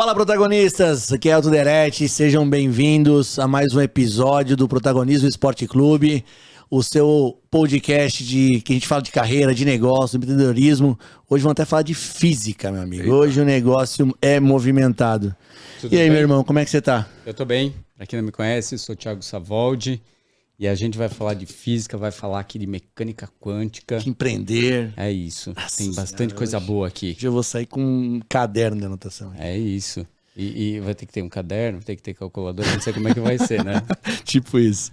Fala, protagonistas! Aqui é Elton Derete, sejam bem-vindos a mais um episódio do Protagonismo Esporte Clube, o seu podcast que a gente fala de carreira, de negócio, de empreendedorismo. Hoje vamos até falar de física, meu amigo. Eita. Hoje o negócio é movimentado. Tudo e aí, bem? meu irmão, como é que você tá? Eu tô bem. Pra quem não me conhece, sou o Thiago Savoldi e a gente vai falar de física, vai falar aqui de mecânica quântica. Que empreender. É isso. Nossa Tem bastante senhora, coisa hoje- boa aqui. Hoje eu vou sair com um caderno de anotação. É isso. E vai ter que ter um caderno, vai ter que ter calculadora, não sei como é que vai ser, né? Tipo isso.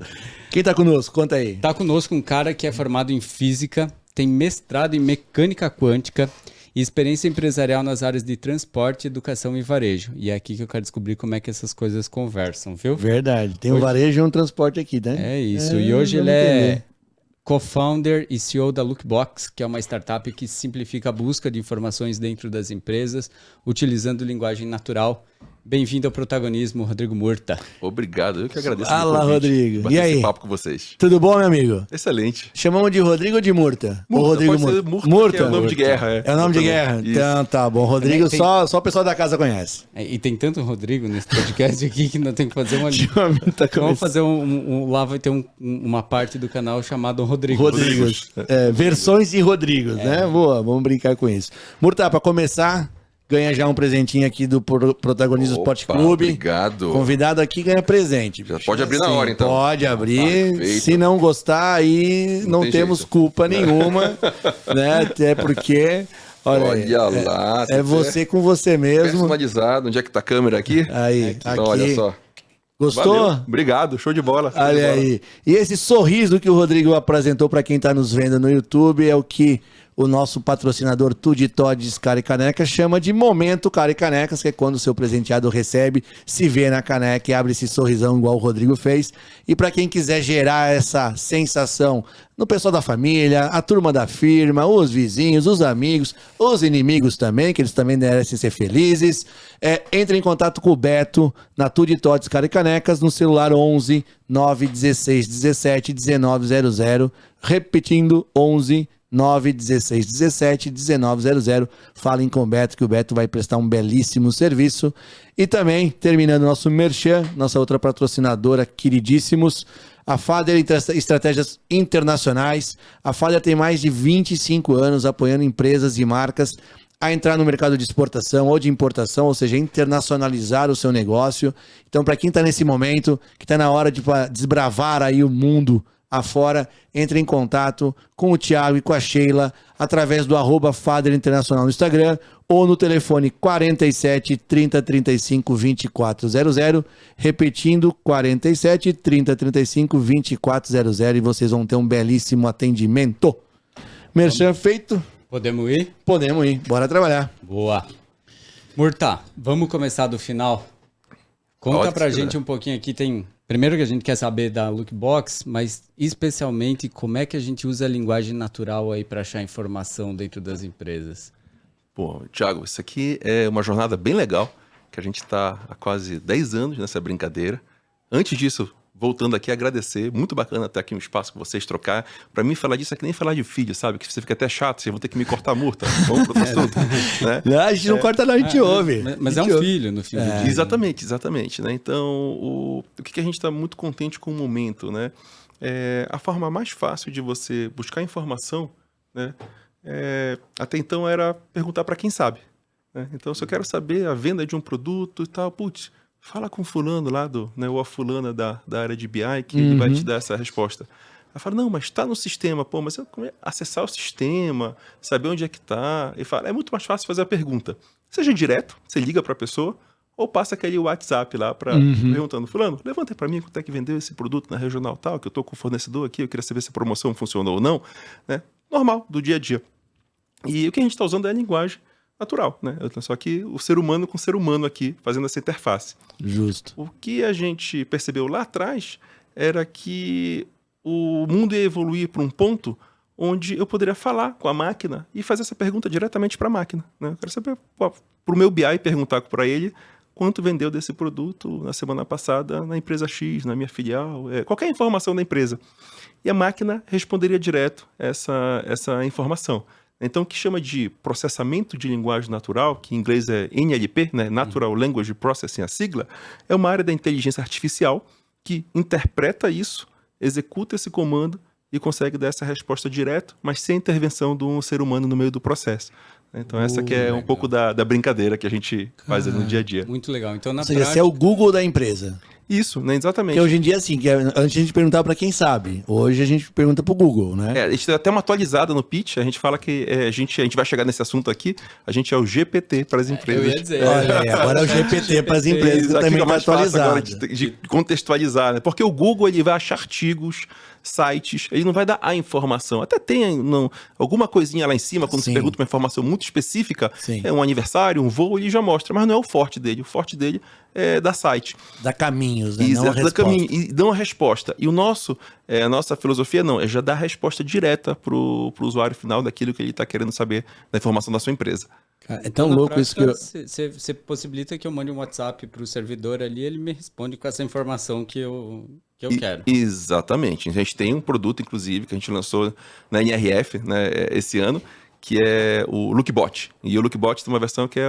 Quem tá conosco? Conta aí. Tá conosco um cara que é formado em física, tem mestrado em mecânica quântica e experiência empresarial nas áreas de transporte, educação e varejo. E é aqui que eu quero descobrir como é que essas coisas conversam, viu? Verdade. Tem um Hoje- varejo e um transporte aqui, né? É isso. E hoje ele vamos é entender. co-founder e CEO da Lookbox, que é uma startup que simplifica a busca de informações dentro das empresas, utilizando linguagem natural. Bem-vindo ao protagonismo, Rodrigo Murta. Obrigado, eu que agradeço. Fala, pelo convite, Rodrigo. bater E aí? esse papo com vocês. Tudo bom, meu amigo? Excelente. Chamamos de Rodrigo ou de Murta? Ou Murta, Rodrigo pode ser Murta? Murta, que é o nome de Murta. guerra. É o nome de guerra? Isso. Então tá bom. Rodrigo, Tem- só o pessoal da casa conhece. E tem tanto Rodrigo nesse podcast aqui que não tem que fazer uma... Tá Vamos fazer lá vai ter uma parte do canal chamado Rodrigo. Rodrigos. É, versões e Rodrigos, né? Boa, vamos brincar com isso. Murta, pra começar, ganha já um presentinho aqui do Protagonismo Esporte Opa, Clube. obrigado. Convidado aqui ganha presente. Já bicho. pode abrir na hora, então. Pode abrir. Perfeito. Se não gostar, aí não tem temos jeito. culpa nenhuma, né? Até porque, olha, aí, lá. é você com você mesmo. Personalizado. Onde é que tá a câmera aqui? Aí, Então, aqui. olha só. Gostou? Valeu. Obrigado, show de bola. show de Olha bola. aí. E esse sorriso que o Rodrigo apresentou para quem está nos vendo no YouTube é o que o nosso patrocinador Tudo Todes Cara e Caneca chama de Momento Cara e Canecas, que é quando o seu presenteado recebe, se vê na caneca e abre esse sorrisão igual o Rodrigo fez. E para quem quiser gerar essa sensação no pessoal da família, a turma da firma, os vizinhos, os amigos, os inimigos também, que eles também merecem ser felizes, entre em contato com o Beto na Tudo Todes Cara e Canecas no celular 11 916 17 1900, repetindo 11 916 17 1900. Falem com o Beto, que o Beto vai prestar um belíssimo serviço. E também, terminando nosso merchan, nossa outra patrocinadora, queridíssimos, a Fader Estratégias Internacionais. A Fader tem mais de 25 anos apoiando empresas e marcas a entrar no mercado de exportação ou de importação, ou seja, internacionalizar o seu negócio. Então, para quem está nesse momento, que está na hora de desbravar aí o mundo afora, entre em contato com o Thiago e com a Sheila através do @Fader Internacional no Instagram ou no telefone 47 30 35 2400, repetindo 47 30 35 2400, e vocês vão ter um belíssimo atendimento. Merchan feito? Podemos ir? Podemos ir, bora trabalhar. Boa. Murta, vamos começar do final. Conta Pode pra ser, gente né? um pouquinho aqui, primeiro que a gente quer saber da Lookbox, mas especialmente como é que a gente usa a linguagem natural aí para achar informação dentro das empresas. Pô, Thiago, isso aqui é uma jornada bem legal, que a gente está há quase 10 anos nessa brincadeira. Antes disso, voltando aqui, agradecer, muito bacana ter aqui um espaço com vocês, trocar. Para mim, falar disso é que nem falar de filho, sabe? Que você fica até chato, vocês vão ter que me cortar a murta. Vamos pro outro assunto, né? Não, a gente não corta não, a gente ouve. Mas A é gente um ouve. filho, no fim do dia. Exatamente, né? Então, o que a gente está muito contente com o momento, né? A forma mais fácil de você buscar informação, né? Até então era perguntar para quem sabe, né? Então, se eu quero saber a venda de um produto e tal, putz, fala com o fulano lá, né, ou a fulana da área de BI, que ele vai te dar essa resposta. Ela fala, não, mas está no sistema. Pô, mas como é acessar o sistema, saber onde é que está? Ele fala, é muito mais fácil fazer a pergunta. Seja direto, você liga para a pessoa, ou passa aquele WhatsApp lá perguntando, fulano, levanta aí para mim quanto é que vendeu esse produto na regional tal, que eu estou com o fornecedor aqui, eu queria saber se a promoção funcionou ou não. Né? Normal, do dia a dia. E o que a gente está usando é a linguagem natural, né? Só que o ser humano com o ser humano aqui, fazendo essa interface. Justo. O que a gente percebeu lá atrás era que o mundo ia evoluir para um ponto onde eu poderia falar com a máquina e fazer essa pergunta diretamente para a máquina, né? Eu quero saber, para o meu BI, perguntar para ele quanto vendeu desse produto na semana passada na empresa X, na minha filial, qualquer informação da empresa. E a máquina responderia direto essa informação. Então, o que chama de processamento de linguagem natural, que em inglês é NLP, né? Natural Language Processing, a sigla, é uma área da inteligência artificial que interpreta isso, executa esse comando e consegue dar essa resposta direto, mas sem intervenção de um ser humano no meio do processo. Então, essa que é legal. um pouco da brincadeira que a gente faz no dia a dia. Muito legal. Então, na Ou seja, prática... você é o Google da empresa. Isso, né? Exatamente. Porque hoje em dia, assim, antes a gente perguntava para quem sabe. Hoje a gente pergunta pro Google, né? A gente tem até uma atualizada no pitch, a gente fala que a gente vai chegar nesse assunto aqui, a gente é o GPT para as empresas. Eu ia dizer. Olha aí, agora é o GPT para as empresas, que Aqui também fica está mais fácil agora atualizado. de contextualizar, né? Porque o Google ele vai achar artigos, sites, ele não vai dar a informação. Até tem alguma coisinha lá em cima, quando Sim. você pergunta uma informação muito específica, Sim. é um aniversário, um voo, ele já mostra, mas não é o forte dele. O forte dele é dar site. Dá caminhos, né? E Não a resposta. e dão a resposta. E a nossa filosofia é já dar a resposta direta para o usuário final daquilo que ele está querendo saber da informação da sua empresa. É tão Na louco isso que eu... Você possibilita que eu mande um WhatsApp para o servidor ali, ele me responde com essa informação que eu quero. Exatamente. A gente tem um produto, inclusive, que a gente lançou na NRF, né, esse ano, que é o Lookbot. E o Lookbot tem uma versão que é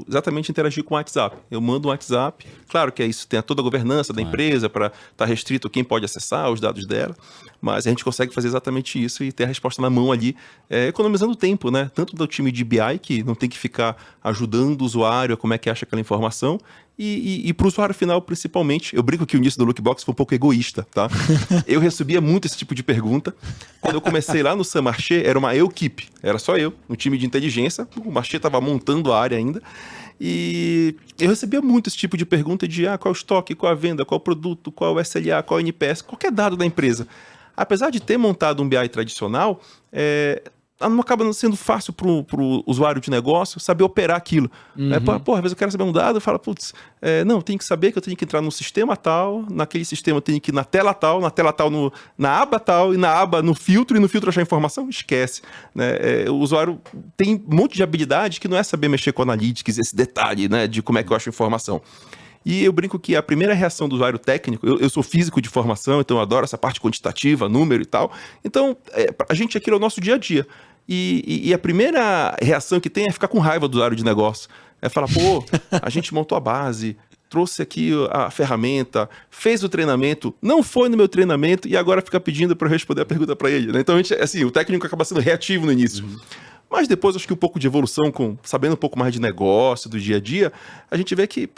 exatamente interagir com o WhatsApp. Eu mando um WhatsApp, claro que isso tem toda a governança da empresa para estar restrito quem pode acessar os dados dela, mas a gente consegue fazer exatamente isso e ter a resposta na mão ali, economizando tempo, né? Tanto do time de BI, que não tem que ficar ajudando o usuário a como é que acha aquela informação, e para o usuário final, principalmente. Eu brinco que o início do Lookbox foi um pouco egoísta, tá? Eu recebia muito esse tipo de pergunta. Quando eu comecei lá no Sun Marché, era uma equipe, era só eu, no time de inteligência. O Marché estava montando a área ainda. E eu recebia muito esse tipo de pergunta de qual é o estoque, qual a venda, qual o produto, qual o SLA, qual o NPS, qualquer dado da empresa. Apesar de ter montado um BI tradicional, não acaba sendo fácil para o usuário de negócio saber operar aquilo. Às vezes eu quero saber um dado e falo, não, eu tenho que saber que eu tenho que entrar no sistema tal, naquele sistema eu tenho que ir na tela tal na aba tal, e na aba no filtro, e no filtro achar informação, esquece. Né? O usuário tem um monte de habilidade que não é saber mexer com analytics, esse detalhe, né, de como é que eu acho informação. E eu brinco que a primeira reação do usuário técnico, eu sou físico de formação, então eu adoro essa parte quantitativa, número e tal. Então, a gente aquilo é o nosso dia a dia. E a primeira reação que tem é ficar com raiva do usuário de negócio. É falar, a gente montou a base, trouxe aqui a ferramenta, fez o treinamento, não foi no meu treinamento e agora fica pedindo para eu responder a pergunta para ele. Né? Então, o técnico acaba sendo reativo no início. Mas depois, acho que um pouco de evolução, sabendo um pouco mais de negócio, do dia a dia, a gente vê que,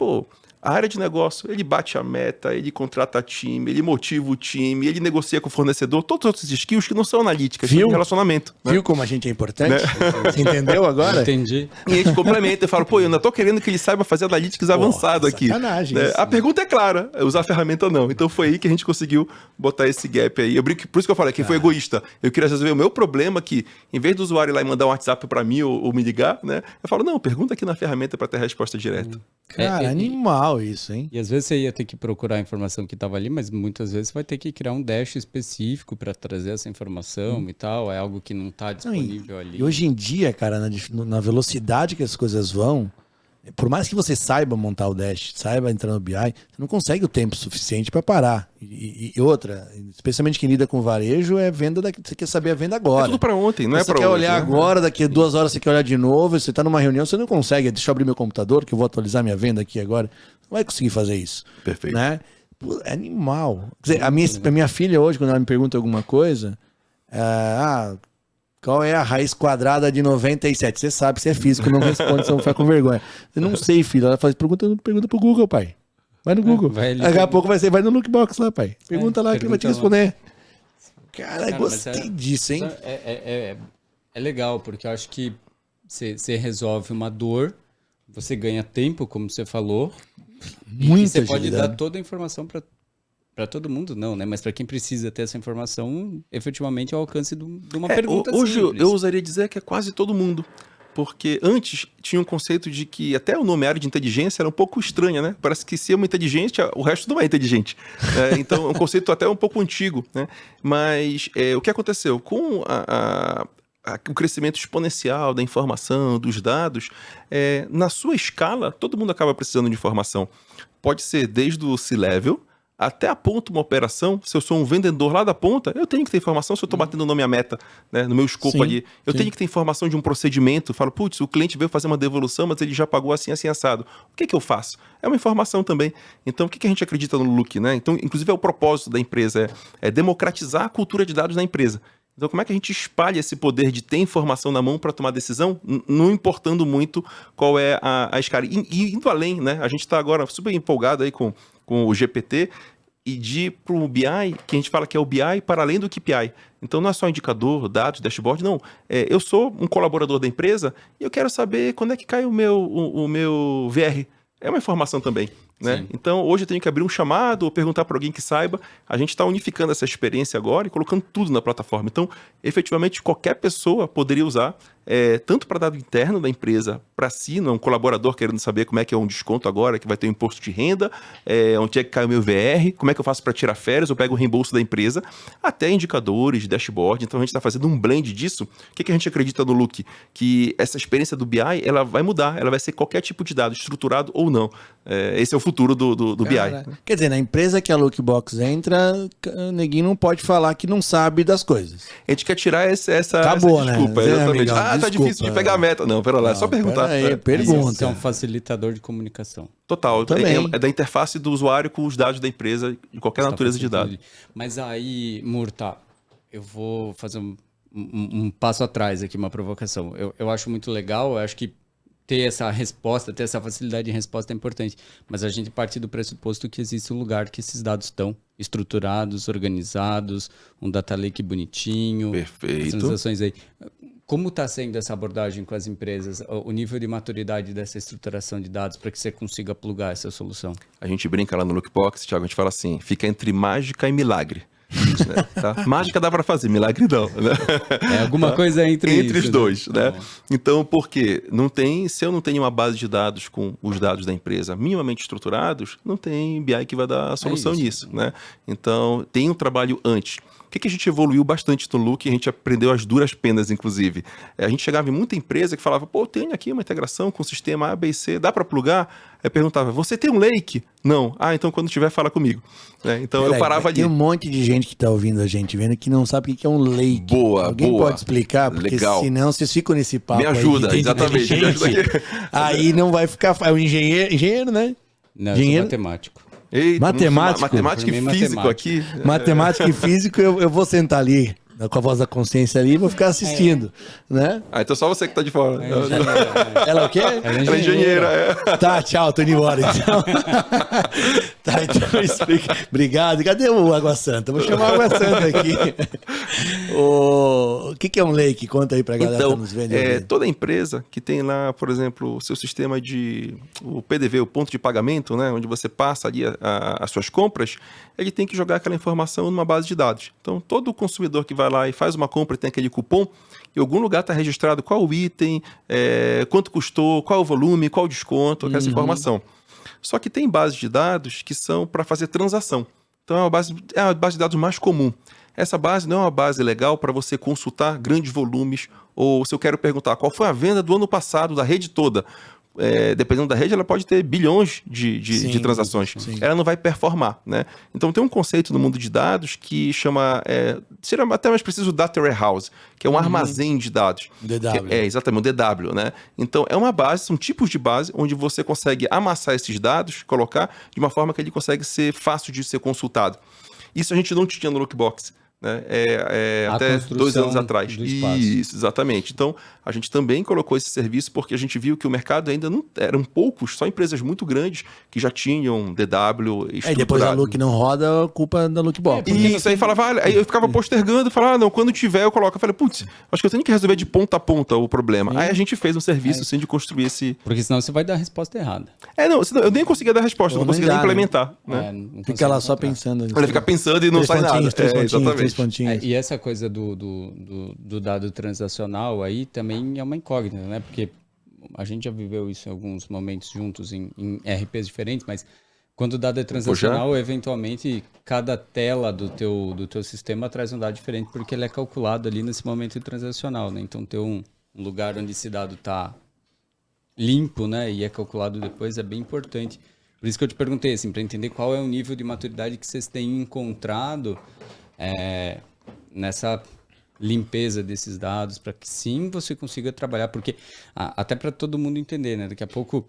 a área de negócio, ele bate a meta, ele contrata time, ele motiva o time, ele negocia com o fornecedor, todos os outros skills que não são analíticas, são de relacionamento. Né? Viu como a gente é importante? Você entendeu agora? Entendi. E a gente complementa e fala, eu ainda tô querendo que ele saiba fazer analytics avançado aqui. Sacanagem. Né? Isso, a pergunta é clara, usar a ferramenta ou não. Então foi aí que a gente conseguiu botar esse gap aí. Por isso que eu falei que foi egoísta. Eu queria resolver o meu problema que, em vez do usuário ir lá e mandar um WhatsApp para mim ou me ligar, né? Eu falo, não, pergunta aqui na ferramenta para ter a resposta direta. Cara, animal isso, hein? E às vezes você ia ter que procurar a informação que estava ali, mas muitas vezes você vai ter que criar um dash específico para trazer essa informação e tal. É algo que não está disponível ali. E hoje em dia, cara, na velocidade que as coisas vão, por mais que você saiba montar o dash, saiba entrar no BI, você não consegue o tempo suficiente para parar. E outra, especialmente quem lida com varejo, é venda você quer saber a venda agora. É tudo para ontem, não é para hoje. Você quer olhar né? agora, daqui a 2 horas você quer olhar de novo, você está numa reunião, você não consegue. Deixa eu abrir meu computador, que eu vou atualizar minha venda aqui agora. Não vai conseguir fazer isso. Perfeito. Né? É animal. Quer dizer, a minha filha hoje, quando ela me pergunta alguma coisa, qual é a raiz quadrada de 97? Você sabe, você é físico, não responde, você não fica com vergonha. Eu não sei, filho. Ela faz pergunta pro Google, pai. Vai no Google. Daqui a pouco vai no Lookbox lá, pai. Pergunta lá que ele vai te responder. Cara, gostei disso, hein? É legal, porque eu acho que você resolve uma dor, você ganha tempo, como você falou. E você pode dar toda a informação para todo mundo, não, né? Mas para quem precisa ter essa informação, efetivamente é o alcance de uma pergunta hoje simples. Eu ousaria dizer que é quase todo mundo. Porque antes tinha um conceito de que até o nome área de inteligência era um pouco estranha, né? Parece que se é uma inteligente, o resto não é inteligente. Então é um conceito até um pouco antigo, né? Mas o que aconteceu? Com o crescimento exponencial da informação, dos dados, na sua escala, todo mundo acaba precisando de informação. Pode ser desde o C-Level até a ponta uma operação, se eu sou um vendedor lá da ponta, eu tenho que ter informação se eu estou batendo na minha meta, né, no meu escopo Sim, ali. Eu sim. tenho que ter informação de um procedimento. Falo, putz, o cliente veio fazer uma devolução, mas ele já pagou assim, assim, assado. O que eu faço? É uma informação também. Então, o que a gente acredita no Look, né? Então, inclusive, é o propósito da empresa, é democratizar a cultura de dados na empresa. Então, como é que a gente espalha esse poder de ter informação na mão para tomar decisão, não importando muito qual é a escala? E indo além, né? A gente está agora super empolgado aí com o GPT e de ir para o BI, que a gente fala que é o BI para além do KPI. Então, não é só indicador, dados, dashboard, não. Eu sou um colaborador da empresa e eu quero saber quando é que cai o meu VR. É uma informação também. Né? Então, hoje eu tenho que abrir um chamado ou perguntar para alguém que saiba. A gente está unificando essa experiência agora e colocando tudo na plataforma. Então, efetivamente, qualquer pessoa poderia usar, tanto para dado interno da empresa, para si, não é um colaborador querendo saber como é que é um desconto agora, que vai ter um imposto de renda, onde é que cai o meu VR, como é que eu faço para tirar férias, eu pego o reembolso da empresa, até indicadores, dashboard. Então, a gente está fazendo um blend disso. O que a gente acredita no Look? Que essa experiência do BI, ela vai mudar, ela vai ser qualquer tipo de dado, estruturado ou não. Esse é o futuro do BI. Quer dizer, na empresa que a Lookbox entra, o neguinho não pode falar que não sabe das coisas. A gente quer tirar essa Acabou, desculpa. Né? Exatamente. Amigão, tá desculpa. difícil de pegar a meta. Não, pera lá, é só perguntar. Aí, pergunta. Isso é um facilitador de comunicação. Total. Também. É da interface do usuário com os dados da empresa, de qualquer natureza de dado. Mas aí, Murta, eu vou fazer um passo atrás aqui, uma provocação. Eu acho muito legal, eu acho que ter essa resposta, ter essa facilidade de resposta é importante. Mas a gente parte do pressuposto que existe um lugar que esses dados estão estruturados, organizados, um data lake bonitinho. Perfeito. As transações aí. Como está sendo essa abordagem com as empresas? O nível de maturidade dessa estruturação de dados para que você consiga plugar essa solução? A gente brinca lá no Lookbox, Thiago, a gente fala assim, fica entre mágica e milagre. Né? Tá? Mágica dá para fazer, milagre não. Né? Alguma coisa entre os dois. Né? Então, por quê? Se eu não tenho uma base de dados com os dados da empresa minimamente estruturados, não tem BI que vai dar a solução nisso. Né? Então, tem um trabalho antes. O que a gente evoluiu bastante no Look, a gente aprendeu as duras penas, inclusive. A gente chegava em muita empresa que falava, pô, tenho aqui uma integração com o sistema A, B e C, dá para plugar? Aí perguntava, você tem um lake? Não. Ah, então quando tiver, fala comigo. Então eu parava ali. Tem um monte de gente que tá ouvindo a gente, vendo, que não sabe o que é um lake. Alguém pode explicar? Porque legal. Senão vocês ficam nesse papo. Me ajuda, aí, exatamente. Me ajuda aqui. Aí não vai ficar... É um engenheiro, né? Não, eu sou matemático. Eita, matemática e físico aqui. Matemática e físico, eu vou sentar ali, com a voz da consciência ali, e vou ficar assistindo, né? Então só você que tá de fora. Ela é o quê? Ela é engenheira. Tá, tchau, tô indo embora então. Tá, então explica. Obrigado. Cadê o Água Santa? Vou chamar o Água Santa aqui. O que é um lake? Conta aí pra galera que nos vendo. Toda empresa que tem lá, por exemplo, o seu sistema o PDV, o ponto de pagamento, né, onde você passa ali as suas compras, ele tem que jogar aquela informação numa base de dados. Então, todo consumidor que vai lá e faz uma compra e tem aquele cupom, em algum lugar está registrado qual o item, quanto custou, qual o volume, qual o desconto, essa informação. Só que tem bases de dados que são para fazer transação. Então, é a base de dados mais comum. Essa base não é uma base legal para você consultar grandes volumes, ou se eu quero perguntar qual foi a venda do ano passado da rede toda. Dependendo da rede, ela pode ter bilhões de transações. Sim. Ela não vai performar, né? Então, tem um conceito no mundo de dados que chama... seria até mais preciso o Data Warehouse, que é um armazém de dados. DW. Exatamente, o DW, né? Então, é uma base, são tipos de base onde você consegue amassar esses dados, colocar de uma forma que ele consegue ser fácil de ser consultado. Isso a gente não tinha no Lookbox. Né? Até 2 anos atrás. Isso, exatamente. Então, a gente também colocou esse serviço porque a gente viu que o mercado ainda não... Eram poucos, só empresas muito grandes que já tinham DW estruturado. Aí depois a Look não roda, a culpa é da Lookbox. Isso, aí falava... Aí eu ficava postergando, falava, não, quando tiver eu coloco. Eu falei, putz, acho que eu tenho que resolver de ponta a ponta o problema. Aí a gente fez um serviço, assim, de construir esse... Porque senão você vai dar a resposta errada. Não, eu nem conseguia dar a resposta, não conseguia nem implementar. Né? Fica lá só pensando. Ele fica pensando e não sai nada. Exatamente. E essa coisa do dado transacional aí também é uma incógnita, né? Porque a gente já viveu isso em alguns momentos juntos em RPs diferentes, mas quando o dado é transacional, eventualmente cada tela do teu sistema traz um dado diferente, porque ele é calculado ali nesse momento transacional, né? Então ter um lugar onde esse dado está limpo, né? E é calculado depois é bem importante. Por isso que eu te perguntei, assim, para entender qual é o nível de maturidade que vocês têm encontrado nessa limpeza desses dados, para que sim você consiga trabalhar, porque até para todo mundo entender, né? Daqui a pouco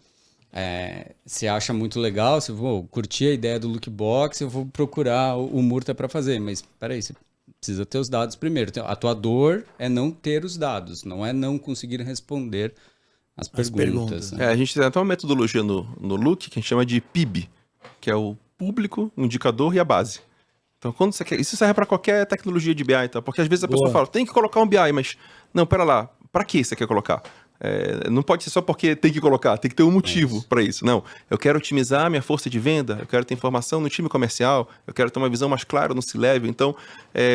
você acha muito legal, você vou curtir a ideia do Lookbox, eu vou procurar o Murta para fazer, mas peraí, você precisa ter os dados primeiro. A tua dor é não ter os dados, não é não conseguir responder as perguntas. Né? A gente tem até uma metodologia no Look que a gente chama de PIB, que é o público, o indicador e a base. Então, quando você quer... Isso serve para qualquer tecnologia de BI, tá? Porque às vezes a pessoa fala, tem que colocar um BI, mas... Não, pera lá, para que você quer colocar? Não pode ser só porque tem que colocar, tem que ter um motivo para isso. Não, eu quero otimizar minha força de venda, eu quero ter informação no time comercial, eu quero ter uma visão mais clara no C-Level. Então,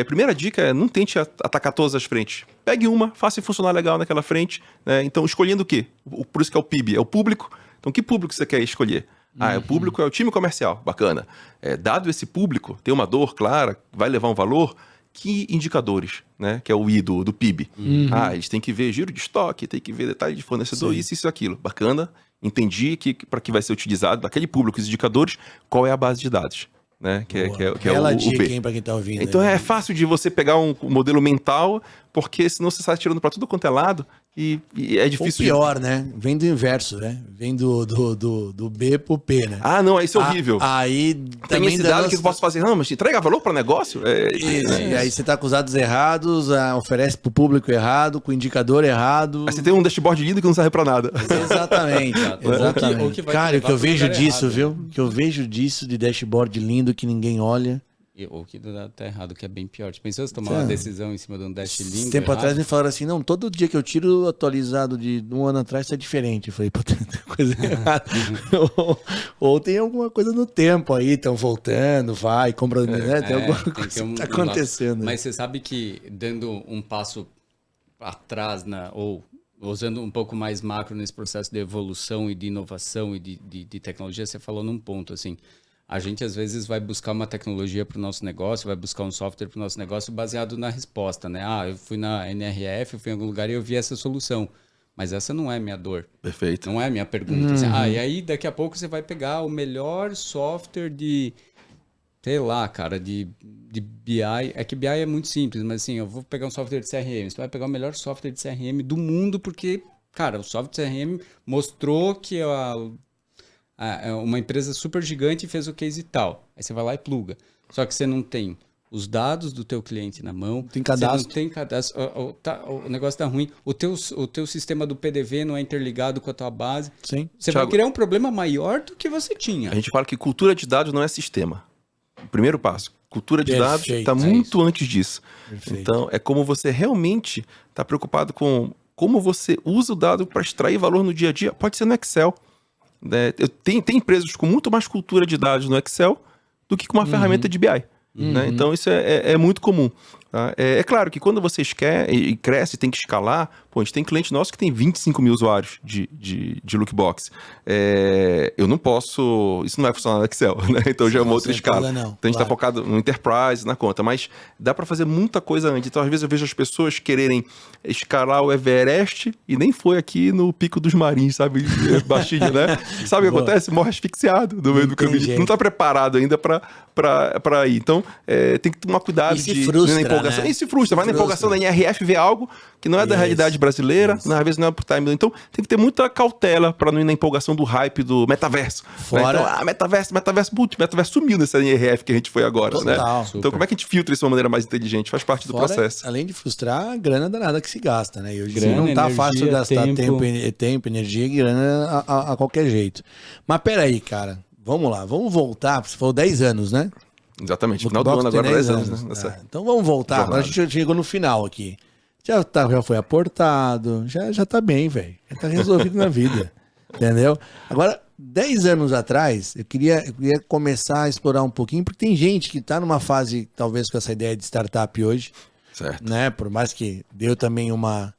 primeira dica é não tente atacar todas as frentes. Pegue uma, faça funcionar legal naquela frente. Né? Então, escolhendo o quê? Por isso que é o PIB, é o público. Então, que público você quer escolher? O público é o time comercial, bacana. Dado esse público, tem uma dor clara, vai levar um valor, que indicadores, né? Que é o I do PIB. Eles têm que ver giro de estoque, tem que ver detalhe de fornecedor, isso, aquilo. Bacana, entendi que para que vai ser utilizado, daquele público, os indicadores, qual é a base de dados. Né? Que é o dica, B. Para quem tá ouvindo. Então é fácil de você pegar um modelo mental, porque senão você sai tirando para tudo quanto é lado e é difícil. Ou pior, né? Vem do inverso, né? Vem do B pro P, né? Não, isso é horrível. Aí tem esse dado que eu posso fazer, mas entrega valor para negócio? E aí você tá com os dados errados, oferece pro público errado, com o indicador errado. Aí você tem um dashboard lindo que não serve para nada. Exatamente. Cara, o que eu vejo disso, viu? O que eu vejo disso de dashboard lindo que ninguém olha. Ou que tá errado, que é bem pior. Tipo, pensou se tomar uma decisão em cima de um dash lindo? Tempo atrás me falaram assim, não, todo dia que eu tiro atualizado de um ano atrás tá diferente. Eu falei, pô, tem coisa errada. ou tem alguma coisa no tempo aí, estão voltando, vai, compra, né? Tem alguma coisa que tá acontecendo. Mas você sabe que dando um passo atrás, ou usando um pouco mais macro nesse processo de evolução e de inovação e de tecnologia, você falou num ponto, assim, a gente às vezes vai buscar uma tecnologia para o nosso negócio, vai buscar um software para o nosso negócio baseado na resposta, né? Eu fui na NRF, eu fui em algum lugar e eu vi essa solução. Mas essa não é minha dor. Perfeito. Não é minha pergunta. Assim, e aí daqui a pouco você vai pegar o melhor software sei lá, cara, de BI. É que BI é muito simples, mas assim, eu vou pegar um software de CRM. Você vai pegar o melhor software de CRM do mundo porque, cara, o software de CRM mostrou que uma empresa super gigante fez o case e tal. Aí você vai lá e pluga. Só que você não tem os dados do teu cliente na mão. Tem cadastro. Você não tem cadastro. O negócio tá ruim. O teu sistema do PDV não é interligado com a tua base. Sim. Você vai criar um problema maior do que você tinha. A gente fala que cultura de dados não é sistema. O primeiro passo. Cultura de dados está muito antes disso. Perfeito. Então, é como você realmente está preocupado com como você usa o dado para extrair valor no dia a dia. Pode ser no Excel. Tem empresas com muito mais cultura de dados no Excel do que com uma ferramenta de BI. Né? Então, isso é muito comum. Tá? É claro que quando você cresce, tem que escalar. Pô, a gente tem cliente nosso que tem 25 mil usuários de Lookbox. Eu não posso... Isso não vai funcionar no Excel, né? Então já é uma outra escala. Então a gente está focado no Enterprise, na conta. Mas dá para fazer muita coisa antes. Então às vezes eu vejo as pessoas quererem escalar o Everest e nem foi aqui no Pico dos Marins, sabe? Baixinho, né? Sabe o que acontece? Morre asfixiado no meio do caminho. Não está preparado ainda para ir. Então tem que tomar cuidado. E se frustra, né? E se frustra. Vai na empolgação da NRF ver algo que não é da realidade brasileira, às vezes não é por time. Então tem que ter muita cautela para não ir na empolgação do hype do metaverso. Fora... Né? Então, metaverso sumiu nessa NRF que a gente foi agora. Total, né? Então como é que a gente filtra isso de uma maneira mais inteligente? Faz parte do processo. Além de frustrar, a grana danada que se gasta, né? E hoje não tá fácil gastar tempo, energia e grana a qualquer jeito. Mas peraí, cara, vamos lá, vamos voltar, você falou 10 anos, né? Exatamente, final do ano agora, 10 anos. Né? Então vamos voltar, agora a gente chegou no final aqui. Já foi aportado, já tá bem, velho. Já tá resolvido na vida, entendeu? Agora, 10 anos atrás, eu queria começar a explorar um pouquinho, porque tem gente que tá numa fase, talvez com essa ideia de startup hoje, certo. Né? Por mais que deu também uma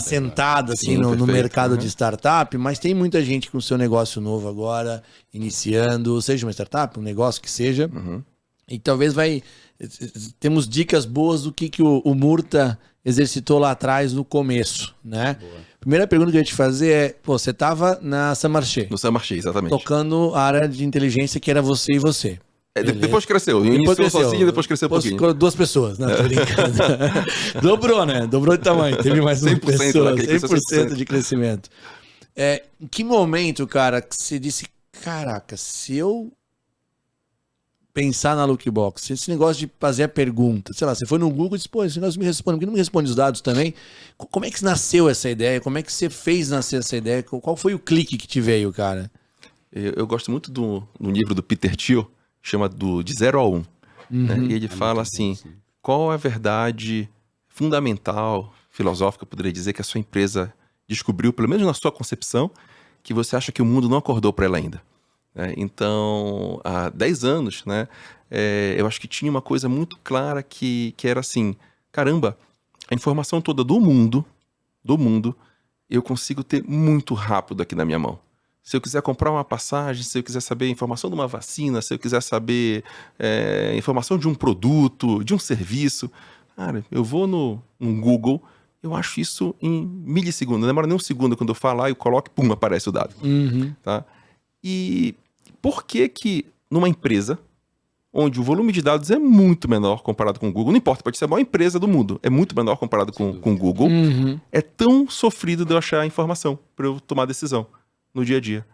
sentada assim, no mercado de startup, mas tem muita gente com seu negócio novo agora, iniciando, seja uma startup, um negócio que seja, e talvez temos dicas boas do que o Murta exercitou lá atrás no começo, né? Boa. Primeira pergunta que eu ia te fazer é, pô, você estava na Saint-Marché. No Saint-Marché, exatamente. Tocando a área de inteligência que era você e você. Depois cresceu. Iniciou sozinho, depois cresceu um pouquinho. 2 pessoas, né? Tô brincando. Dobrou, né? Dobrou de tamanho. Teve mais uma 100%, pessoa. né? 100% de crescimento. Em que momento, cara, que você disse, caraca, se eu pensar na Lookbox, esse negócio de fazer a pergunta, sei lá, você foi no Google e disse, pô, esse negócio me responde, por que não me responde os dados também? Como é que nasceu essa ideia? Como é que você fez nascer essa ideia? Qual foi o clique que te veio, cara? Eu gosto muito do livro do Peter Thiel, chama de 0 a 1. Né? E ele fala assim, qual é a verdade fundamental, filosófica, eu poderia dizer, que a sua empresa descobriu, pelo menos na sua concepção, que você acha que o mundo não acordou para ela ainda. Então, há 10 anos, né, eu acho que tinha uma coisa muito clara que era assim, caramba, a informação toda do mundo, eu consigo ter muito rápido aqui na minha mão. Se eu quiser comprar uma passagem, se eu quiser saber a informação de uma vacina, se eu quiser saber informação de um produto, de um serviço, cara, eu vou no Google, eu acho isso em milissegundos, não demora nem um segundo quando eu falar, eu coloco e pum, aparece o dado. Tá? E por que numa empresa onde o volume de dados é muito menor comparado com o Google, não importa, pode ser a maior empresa do mundo, é muito menor comparado com o Google, é tão sofrido de eu achar a informação para eu tomar decisão no dia a dia.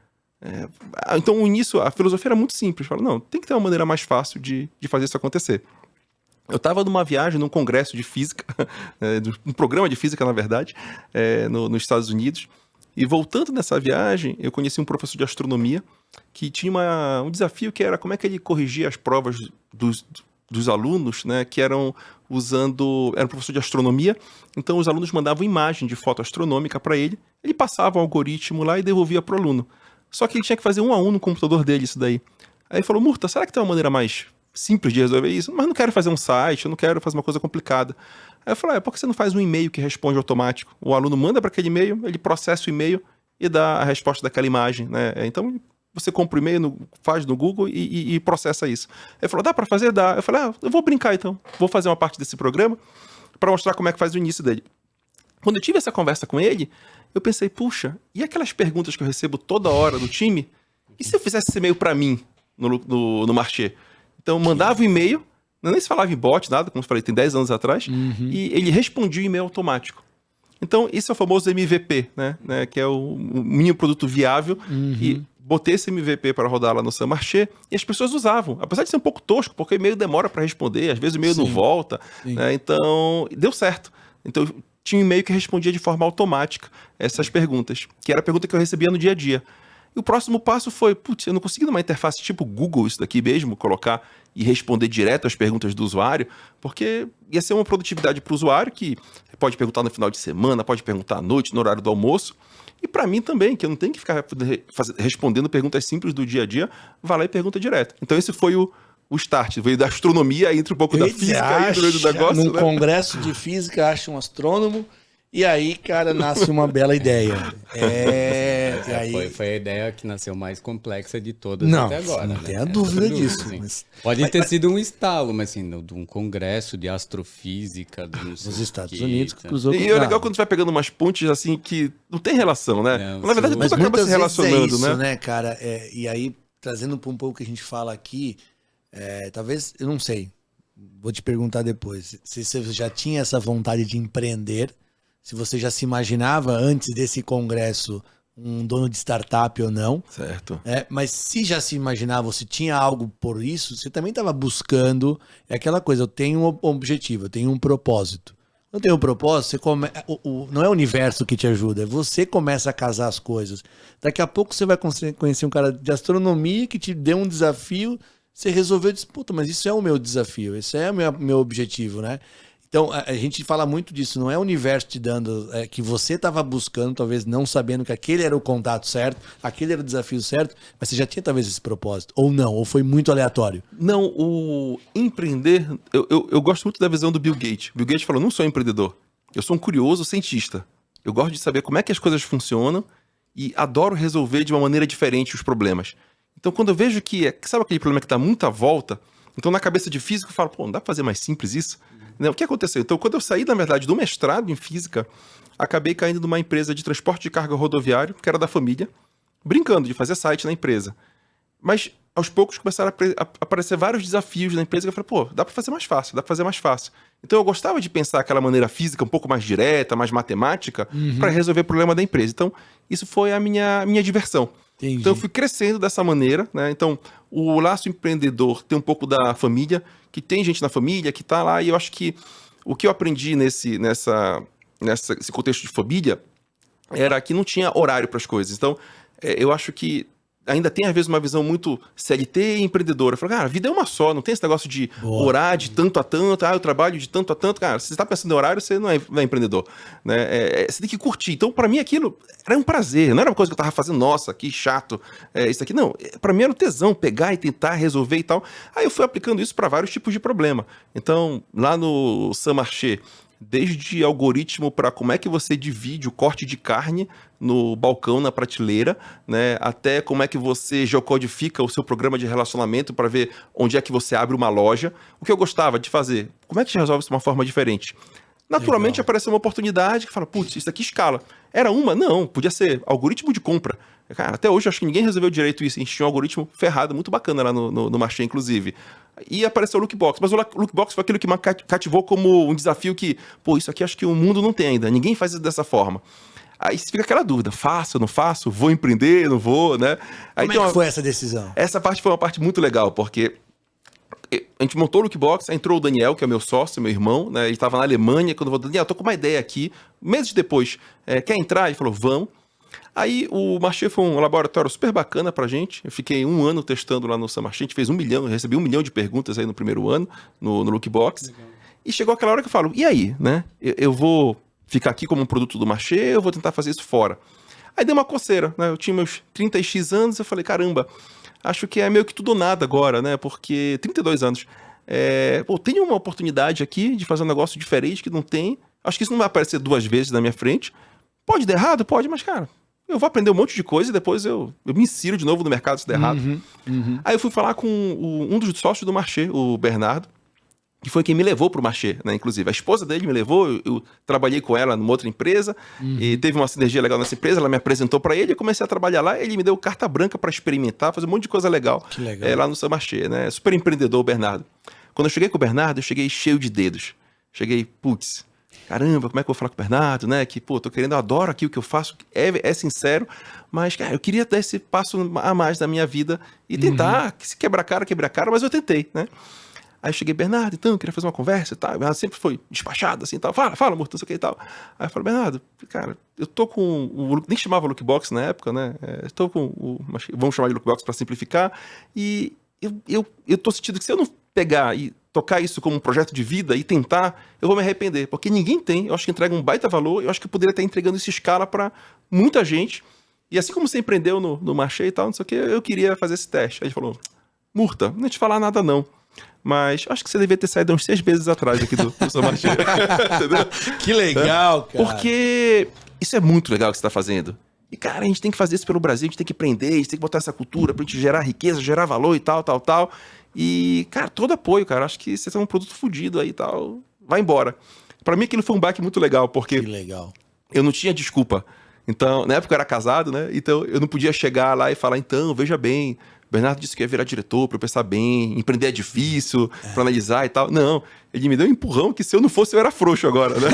Então, no início, a filosofia era muito simples. Fala, não, tem que ter uma maneira mais fácil de fazer isso acontecer. Eu estava numa viagem, num congresso de física, um programa de física, na verdade, nos Estados Unidos. E voltando nessa viagem, eu conheci um professor de astronomia que tinha um desafio que era como é que ele corrigia as provas dos alunos, né, que era um professor de astronomia, então os alunos mandavam imagem de foto astronômica para ele passava o algoritmo lá e devolvia para o aluno. Só que ele tinha que fazer 1 a 1 no computador dele isso daí. Aí ele falou, Murta, será que tem uma maneira mais simples de resolver isso? Mas não quero fazer um site, eu não quero fazer uma coisa complicada. Aí eu falei, por que você não faz um e-mail que responde automático? O aluno manda para aquele e-mail, ele processa o e-mail e dá a resposta daquela imagem, né? Então você compra o e-mail, faz no Google e processa isso. Ele falou, dá para fazer? Dá. Eu falei, eu vou brincar então. Vou fazer uma parte desse programa para mostrar como é que faz o início dele. Quando eu tive essa conversa com ele, eu pensei, puxa, e aquelas perguntas que eu recebo toda hora do time? E se eu fizesse esse e-mail para mim no Marché? Então eu mandava o e-mail, nem se falava em bot, nada, como eu falei, tem 10 anos atrás, e ele respondia o e-mail automático. Então, esse é o famoso MVP, né? Que é o mínimo produto viável. E botei esse MVP para rodar lá no Saint-Marché e as pessoas usavam. Apesar de ser um pouco tosco, porque o e-mail demora para responder, às vezes o e-mail não volta. Né? Então, deu certo. Então, tinha um e-mail que respondia de forma automática essas perguntas, que era a pergunta que eu recebia no dia a dia. E o próximo passo foi, putz, eu não consigo numa interface tipo Google isso daqui mesmo, colocar e responder direto às perguntas do usuário, porque ia ser uma produtividade para o usuário que pode perguntar no final de semana, pode perguntar à noite, no horário do almoço. E para mim também, que eu não tenho que ficar respondendo perguntas simples do dia a dia, vai lá e pergunta direto. Então esse foi o start, veio da astronomia, entre um pouco da física aí no meio do negócio. Num congresso de física, acha um astrônomo, e aí, cara, nasce uma bela ideia. Foi a ideia que nasceu mais complexa de todas até agora. Não tem a dúvida disso. Pode ter sido um estalo, mas assim, de um congresso de astrofísica nos Estados Unidos que cruzou. E é legal quando você vai pegando umas pontes assim que não tem relação, né? Na verdade, tudo acaba se relacionando, isso, né, cara? E aí, trazendo para um pouco o que a gente fala aqui, talvez, eu não sei, vou te perguntar depois, se você já tinha essa vontade de empreender, se você já se imaginava antes desse congresso um dono de startup ou não. Certo. Mas se já se imaginava, se tinha algo por isso, você também estava buscando, aquela coisa, eu tenho um objetivo, eu tenho um propósito. Quando tem um propósito, não é o universo que te ajuda, você começa a casar as coisas. Daqui a pouco você vai conhecer um cara de astronomia que te deu um desafio, você resolveu e disse, puta, mas isso é o meu desafio, esse é o meu objetivo, né? Então, a gente fala muito disso, não é o universo te dando, que você estava buscando, talvez não sabendo que aquele era o contato certo, aquele era o desafio certo, mas você já tinha talvez esse propósito, ou não, ou foi muito aleatório? Não, o empreender, eu gosto muito da visão do Bill Gates. Bill Gates falou, não sou empreendedor, eu sou um curioso cientista. Eu gosto de saber como é que as coisas funcionam e adoro resolver de uma maneira diferente os problemas. Então, quando eu vejo que, sabe aquele problema que dá muita volta? Então, na cabeça de físico, eu falo, pô, não dá pra fazer mais simples isso? Né? O que aconteceu? Então, quando eu saí, na verdade, do mestrado em física, acabei caindo numa empresa de transporte de carga rodoviário, que era da família, brincando de fazer site na empresa. Mas, aos poucos, começaram a aparecer vários desafios na empresa, que eu falei, pô, dá pra fazer mais fácil, dá pra fazer mais fácil. Então, eu gostava de pensar aquela maneira física um pouco mais direta, mais matemática, para resolver o problema da empresa. Então, isso foi a minha diversão. Entendi. Então, eu fui crescendo dessa maneira, né? Então, o laço empreendedor tem um pouco da família, que tem gente na família, que tá lá, e eu acho que o que eu aprendi nesse contexto de família era que não tinha horário para as coisas. Então, eu acho que ainda tem, às vezes, uma visão muito CLT e empreendedora. Eu falo, cara, a vida é uma só, não tem esse negócio de horário de tanto a tanto, eu trabalho de tanto a tanto. Cara, se você está pensando em horário, você não é empreendedor. Né? Você tem que curtir. Então, para mim, aquilo era um prazer, não era uma coisa que eu estava fazendo, nossa, que chato, isso aqui. Não, para mim era um tesão, pegar e tentar resolver e tal. Aí eu fui aplicando isso para vários tipos de problema. Então, lá no Saint-Marché, desde algoritmo para como é que você divide o corte de carne no balcão, na prateleira, né, até como é que você geocodifica o seu programa de relacionamento para ver onde é que você abre uma loja. O que eu gostava de fazer, como é que você resolve isso de uma forma diferente? Naturalmente apareceu uma oportunidade que fala, putz, isso aqui escala. Era uma? Não, podia ser algoritmo de compra. Cara, até hoje eu acho que ninguém resolveu direito isso. A gente tinha um algoritmo ferrado, muito bacana lá no Marché, inclusive. E apareceu o Lookbox. Mas o Lookbox foi aquilo que me cativou como um desafio que, pô, isso aqui acho que o mundo não tem ainda. Ninguém faz isso dessa forma. Aí fica aquela dúvida, faço, não faço? Vou empreender, não vou, né? Aí Como é que foi essa decisão? Essa parte foi uma parte muito legal, porque a gente montou o Lookbox, aí entrou o Daniel, que é meu sócio, meu irmão, né? Ele estava na Alemanha, quando eu falei, Daniel, tô com uma ideia aqui. Meses depois, quer entrar? Ele falou, vamos. Aí o Marché foi um laboratório super bacana pra gente. Eu fiquei 1 ano testando lá no Saint-Marché. A gente fez 1 milhão, eu recebi 1 milhão de perguntas aí no primeiro ano, no Lookbox. Legal. E chegou aquela hora que eu falo, e aí, né? Eu vou ficar aqui como um produto do Marché, eu vou tentar fazer isso fora. Aí deu uma coceira, né? Eu tinha meus 30x anos, eu falei, caramba, acho que é meio que tudo ou nada agora, né? Porque 32 anos. Tem uma oportunidade aqui de fazer um negócio diferente que não tem. Acho que isso não vai aparecer 2 vezes na minha frente. Pode dar errado? Pode, mas, cara, eu vou aprender um monte de coisa e depois eu me insiro de novo no mercado se der errado. Aí eu fui falar com um dos sócios do Marché, o Bernardo, que foi quem me levou pro Marché, né? Inclusive, a esposa dele me levou, eu trabalhei com ela numa outra empresa, e teve uma sinergia legal nessa empresa, ela me apresentou para ele, eu comecei a trabalhar lá, ele me deu carta branca para experimentar, fazer um monte de coisa legal, lá no Saint-Marché, né? Super empreendedor o Bernardo. Quando eu cheguei com o Bernardo, eu cheguei cheio de dedos. Cheguei, putz, caramba, como é que eu vou falar com o Bernardo, né? Que, pô, tô querendo, eu adoro aqui o que eu faço, é sincero, mas, cara, eu queria dar esse passo a mais na minha vida e tentar, se quebrar a cara, mas eu tentei, né? Aí eu cheguei, Bernardo, então, eu queria fazer uma conversa e tal. Bernardo sempre foi despachado, assim, tal. Fala, amor, não sei o que e tal. Aí eu falei, Bernardo, cara, eu tô com nem chamava Lookbox na época, né? Estou com vamos chamar de Lookbox para simplificar. E eu tô sentindo que se eu não pegar e tocar isso como um projeto de vida e tentar, eu vou me arrepender. Porque ninguém tem, eu acho que entrega um baita valor, eu acho que eu poderia estar entregando isso em escala para muita gente. E assim como você empreendeu no Marché e tal, não sei o que, eu queria fazer esse teste. Aí ele falou, Murta, não é te falar nada não. Mas acho que você devia ter saído uns 6 meses atrás aqui do Saint-Marché. Entendeu? Que legal, cara. Porque isso é muito legal que você está fazendo. E, cara, a gente tem que fazer isso pelo Brasil, a gente tem que aprender, a gente tem que botar essa cultura pra gente gerar riqueza, gerar valor e tal. E, cara, todo apoio, cara. Acho que você tem um produto fodido aí e tal. Vai embora. Pra mim, aquilo foi um baque muito legal, porque que legal. Eu não tinha desculpa. Então, na época eu era casado, né? Então, eu não podia chegar lá e falar, então, veja bem, Bernardo disse que ia virar diretor para eu pensar bem, empreender é difícil, para analisar e tal. Não, ele me deu um empurrão que se eu não fosse eu era frouxo agora, né?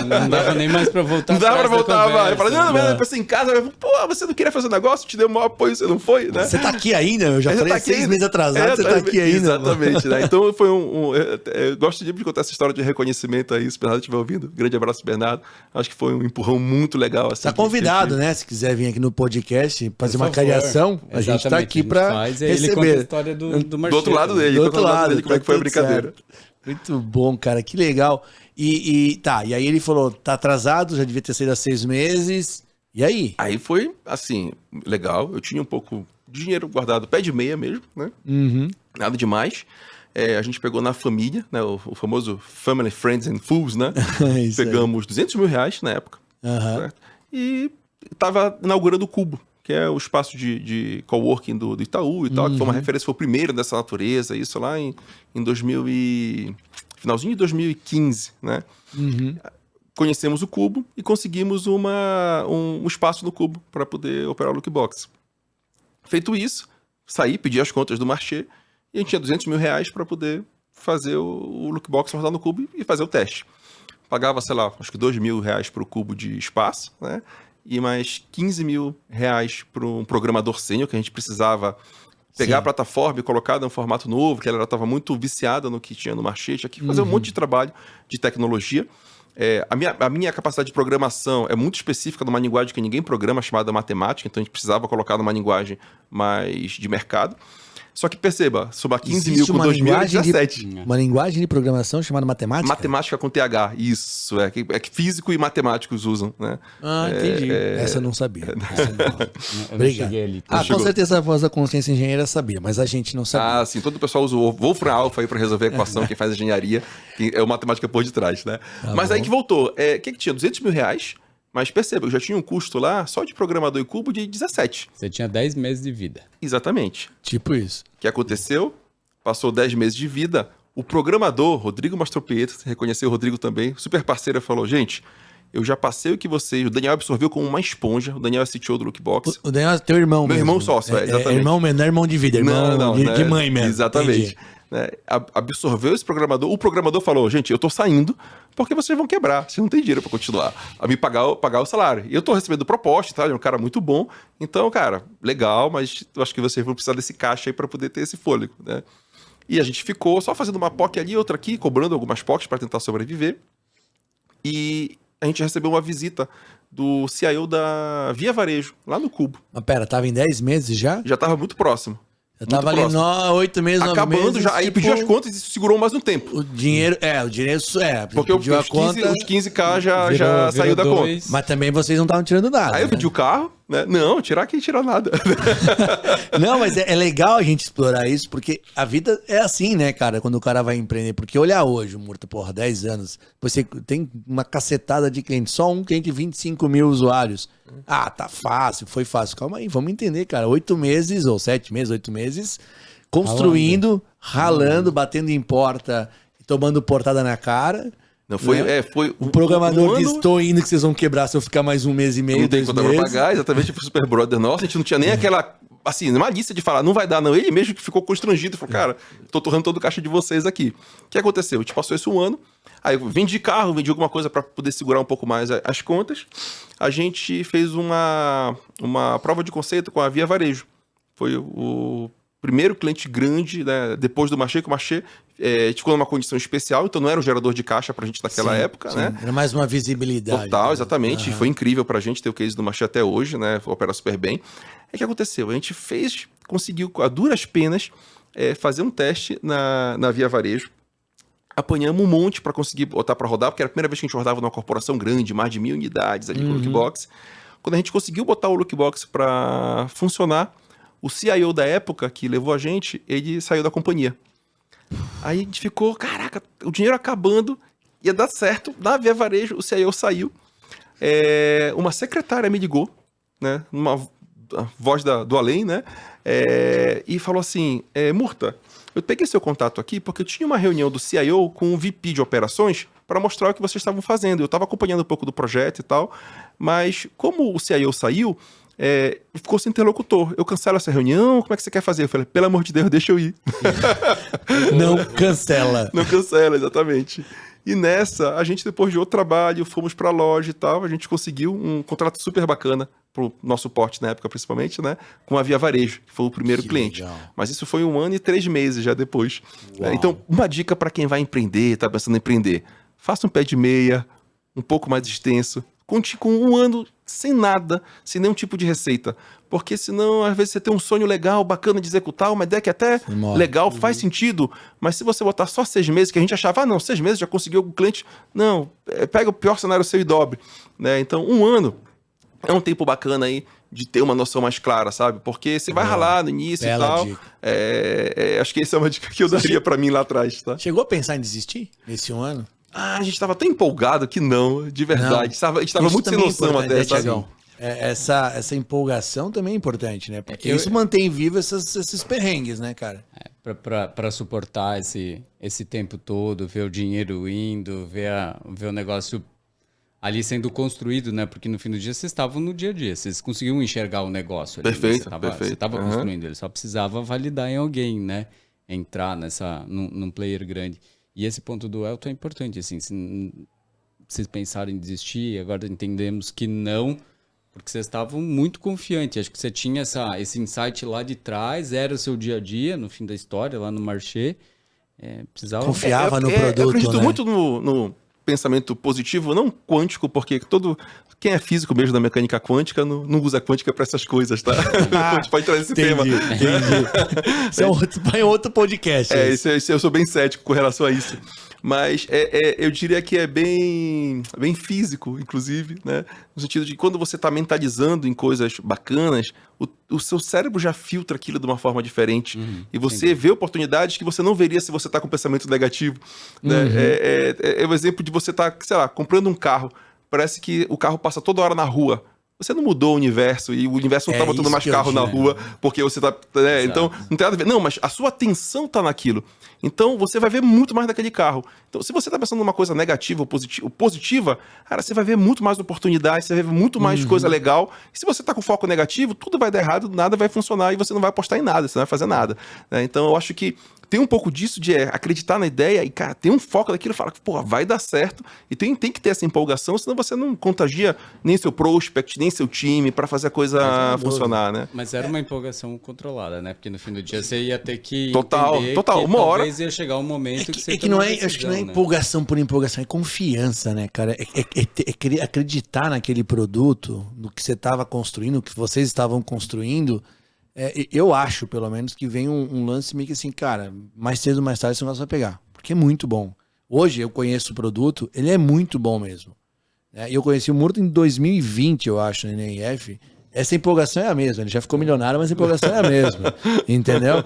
Não dava nem mais para voltar. Não dava para voltar mais. Eu falei, não, eu pensei em casa, pô, você não queria fazer um negócio, te deu o maior apoio, você não foi, né? Você tá aqui ainda, eu já falei 6 meses atrasado, você tá aqui ainda. Exatamente, né? Então foi eu gosto de contar essa história de reconhecimento aí, se o Bernardo estiver ouvindo. Grande abraço, Bernardo. Acho que foi um empurrão muito legal. Assim, tá convidado, né? Se quiser vir aqui no podcast, fazer uma cariação, a gente tá aqui para receber. Ele conta a história do Marché. Do outro lado dele, do outro lado dele, como é que foi a brincadeira. Certo. Muito bom, cara, que legal. E aí ele falou, tá atrasado, já devia ter saído há 6 meses. E aí? Aí foi, assim, legal. Eu tinha um pouco de dinheiro guardado, pé de meia mesmo, né? Nada demais. A gente pegou na família, né? O famoso Family, Friends and Fools, né? Pegamos R$200 mil na época. Certo? E tava inaugurando o Cubo, que é o espaço de coworking do Itaú e tal, que foi uma referência, foi o primeiro dessa natureza, isso lá em finalzinho de 2015, né? Conhecemos o Cubo e conseguimos um espaço no Cubo para poder operar o Lookbox. Feito isso, saí, pedi as contas do Marché e a gente tinha R$200 mil para poder fazer o Lookbox rodar no Cubo e fazer o teste. Pagava, sei lá, acho que R$2 mil para o cubo de espaço, né? E mais R$15 mil para um programador sênior que a gente precisava pegar a plataforma e colocar num formato novo, que ela estava muito viciada no que tinha no Marché, tinha que fazer um monte de trabalho de tecnologia. A minha capacidade de programação é muito específica numa linguagem que ninguém programa, chamada matemática, então a gente precisava colocar numa linguagem mais de mercado. Só que perceba, somar 15 mil com 2 mil é 17. Uma linguagem de programação chamada matemática? Matemática com TH, isso. É que físico e matemáticos usam, né? Ah, entendi. Essa eu não sabia. Eu não Obrigado. cheguei ali. Com certeza a voz da consciência engenheira sabia, mas a gente não sabia. Ah, sim. Todo o pessoal usa o Wolfram Alpha aí para resolver a equação, quem faz engenharia, que é o matemática por detrás, né? Mas aí que voltou. O que tinha? R$200 mil. Mas perceba, eu já tinha um custo lá, só de programador e cubo, de 17. Você tinha 10 meses de vida. Exatamente. Tipo isso. O que aconteceu? Passou 10 meses de vida. O programador, Rodrigo Mastropietro, você reconheceu o Rodrigo também, super parceiro, falou, gente, eu já passei o que vocês... O Daniel absorveu como uma esponja. O Daniel é CTO do Lookbox. O Daniel é teu irmão Meu mesmo. irmão sócio, exatamente. Irmão, não é irmão de vida, irmão de mãe mesmo. Exatamente. Né? Absorveu esse programador. O programador falou, gente, eu tô saindo porque vocês vão quebrar. Vocês não têm dinheiro para continuar a me pagar o salário. E eu tô recebendo proposta, tá? Ele é um cara muito bom. Então, cara, legal, mas eu acho que vocês vão precisar desse caixa aí para poder ter esse fôlego, né? E a gente ficou só fazendo uma POC ali, outra aqui, cobrando algumas POCs para tentar sobreviver. E a gente recebeu uma visita do CIO da Via Varejo, lá no Cubo. Mas pera, tava em 10 meses já? Já tava muito próximo. Eu tava ali 8 meses, 9 meses. Acabando já, aí pediu as contas e isso segurou mais um tempo. O dinheiro, porque pediu a conta, os 15k já saiu da conta. Mas também vocês não estavam tirando nada. Aí eu pedi o carro, né? Não, tirar quem tira nada. Não, mas é legal a gente explorar isso, porque a vida é assim, né, cara, quando o cara vai empreender. Porque olhar hoje, Murta, 10 anos, você tem uma cacetada de clientes, só um cliente de 25 mil usuários. Ah, tá fácil, foi fácil. Calma aí, vamos entender, cara. 8 meses, ou 7 meses, 8 meses, construindo, ralando, batendo em porta, tomando portada na cara. Não, foi, né? Foi o programador disse, estou indo que vocês vão quebrar se eu ficar mais um mês e meio, não tem conta pra pagar, exatamente, foi super brother nosso, a gente não tinha nem aquela, assim, uma lista de falar, não vai dar não, ele mesmo que ficou constrangido, falou, cara, tô torrando todo o caixa de vocês aqui. O que aconteceu? A gente passou esse um ano, aí eu vendi carro, vendi alguma coisa para poder segurar um pouco mais as contas, a gente fez uma prova de conceito com a Via Varejo, foi o primeiro cliente grande, né, depois do Marché, que o Marché ficou numa condição especial, então não era um gerador de caixa pra gente naquela época, né? Era mais uma visibilidade. Total, exatamente. E foi incrível pra gente ter o case do Marché até hoje, né? Opera super bem. O que aconteceu? A gente conseguiu, a duras penas, fazer um teste na Via Varejo. Apanhamos um monte para conseguir botar para rodar, porque era a primeira vez que a gente rodava numa corporação grande, mais de 1000 unidades ali com o Lookbox. Quando a gente conseguiu botar o Lookbox para funcionar, o CIO da época, que levou a gente, ele saiu da companhia. Aí a gente ficou, caraca, o dinheiro acabando, ia dar certo. Na Via Varejo, o CIO saiu. Uma secretária me ligou, né, uma voz do além, né, e falou assim, Murta, eu peguei seu contato aqui porque eu tinha uma reunião do CIO com o VP de operações para mostrar o que vocês estavam fazendo. Eu estava acompanhando um pouco do projeto e tal, mas como o CIO saiu, ficou sem interlocutor. Eu cancelo essa reunião? Como é que você quer fazer? Eu falei, pelo amor de Deus, deixa eu ir. Não cancela. Não cancela, exatamente. E nessa, a gente, depois de outro trabalho, fomos para a loja e tal, a gente conseguiu um contrato super bacana pro nosso porte na época, principalmente, né? Com a Via Varejo, que foi o primeiro cliente. Legal. Mas isso foi 1 ano e 3 meses já depois. Então, uma dica para quem vai empreender, tá pensando em empreender. Faça um pé de meia, um pouco mais extenso. Conte com 1 ano sem nada, sem nenhum tipo de receita. Porque senão, às vezes, você tem um sonho legal, bacana de executar, uma ideia que até legal, faz sentido, mas se você botar só 6 meses, que a gente achava, 6 meses já conseguiu algum cliente, não, pega o pior cenário seu e dobre. Né? Então, 1 ano é um tempo bacana aí de ter uma noção mais clara, sabe? Porque você vai ralar no início e tal. Acho que essa é uma dica que eu daria pra mim lá atrás, tá? Chegou a pensar em desistir nesse 1 ano? A gente tava tão empolgado que não, de verdade. A gente tava muito sem noção até, sabe? Essa empolgação também é importante, né? Porque isso mantém vivo esses perrengues, né, cara? para suportar esse tempo todo, ver o dinheiro indo, ver o negócio ali sendo construído, né? Porque no fim do dia vocês estavam no dia a dia, vocês conseguiam enxergar o negócio ali, Perfeito, né? perfeito. Você estava construindo, ele só precisava validar em alguém, né? Entrar num player grande. E esse ponto do Elton é importante, assim, se vocês pensaram em desistir, agora entendemos que não, porque vocês estavam muito confiantes. Acho que você tinha esse insight lá de trás, era o seu dia a dia, no fim da história, lá no Marché. Precisava... Confiava no produto, eu acredito né? muito no pensamento positivo, não quântico, porque quem é físico mesmo da mecânica quântica não usa quântica para essas coisas, tá? A gente pode entrar nesse tema. Entendi. Isso é outro podcast. Eu sou bem cético com relação a isso. Mas eu diria que é bem físico, inclusive, né? No sentido de que quando você está mentalizando em coisas bacanas, o seu cérebro já filtra aquilo de uma forma diferente. E você vê oportunidades que você não veria se você está com pensamento negativo. Né? É o exemplo de você estar, sei lá, comprando um carro. Parece que o carro passa toda hora na rua. Você não mudou o universo e o universo não está botando mais carro na rua porque você está... Né? Então, não tem nada a ver. Não, mas a sua atenção está naquilo. Então, você vai ver muito mais daquele carro. Então, se você está pensando numa coisa negativa ou positiva, cara, você vai ver muito mais oportunidades, você vai ver muito mais coisa legal. E se você está com foco negativo, tudo vai dar errado, nada vai funcionar e você não vai apostar em nada, você não vai fazer nada. Né? Então, eu acho que tem um pouco disso de acreditar na ideia e, cara, ter um foco daquilo e falar que, pô, vai dar certo. E tem que ter essa empolgação, senão você não contagia nem seu prospect, nem seu time para fazer a coisa funcionar, né? Mas era uma empolgação controlada, né? Porque no fim do dia você ia ter que total. Uma hora talvez ia chegar um momento que você não é, acho que não é empolgação por empolgação, é confiança, né, cara? É acreditar naquele produto, no que você estava construindo, no que vocês estavam construindo. Eu acho, pelo menos, que vem um lance meio que assim, cara, mais cedo ou mais tarde esse negócio vai pegar, porque é muito bom. Hoje eu conheço o produto, ele é muito bom mesmo. Eu conheci o Murta em 2020, eu acho, na NRF. Essa empolgação é a mesma, ele já ficou milionário, mas a empolgação é a mesma, entendeu?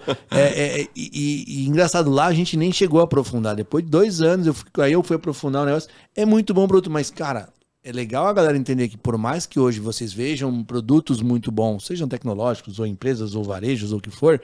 E engraçado, lá a gente nem chegou a aprofundar. Depois de 2 anos, aí eu fui aprofundar o negócio. É muito bom o produto, mas, cara, é legal a galera entender que por mais que hoje vocês vejam produtos muito bons, sejam tecnológicos, ou empresas, ou varejos, ou o que for,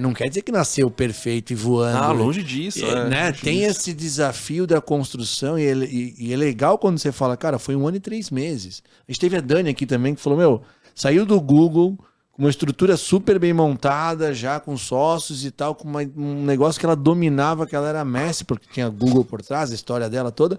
não quer dizer que nasceu perfeito e voando. Longe disso. Né? Tem esse desafio da construção e é legal quando você fala, cara, foi 1 ano e 3 meses. A gente teve a Dani aqui também que falou, saiu do Google com uma estrutura super bem montada, já com sócios e tal, com um negócio que ela dominava, que ela era mestre, porque tinha Google por trás, a história dela toda.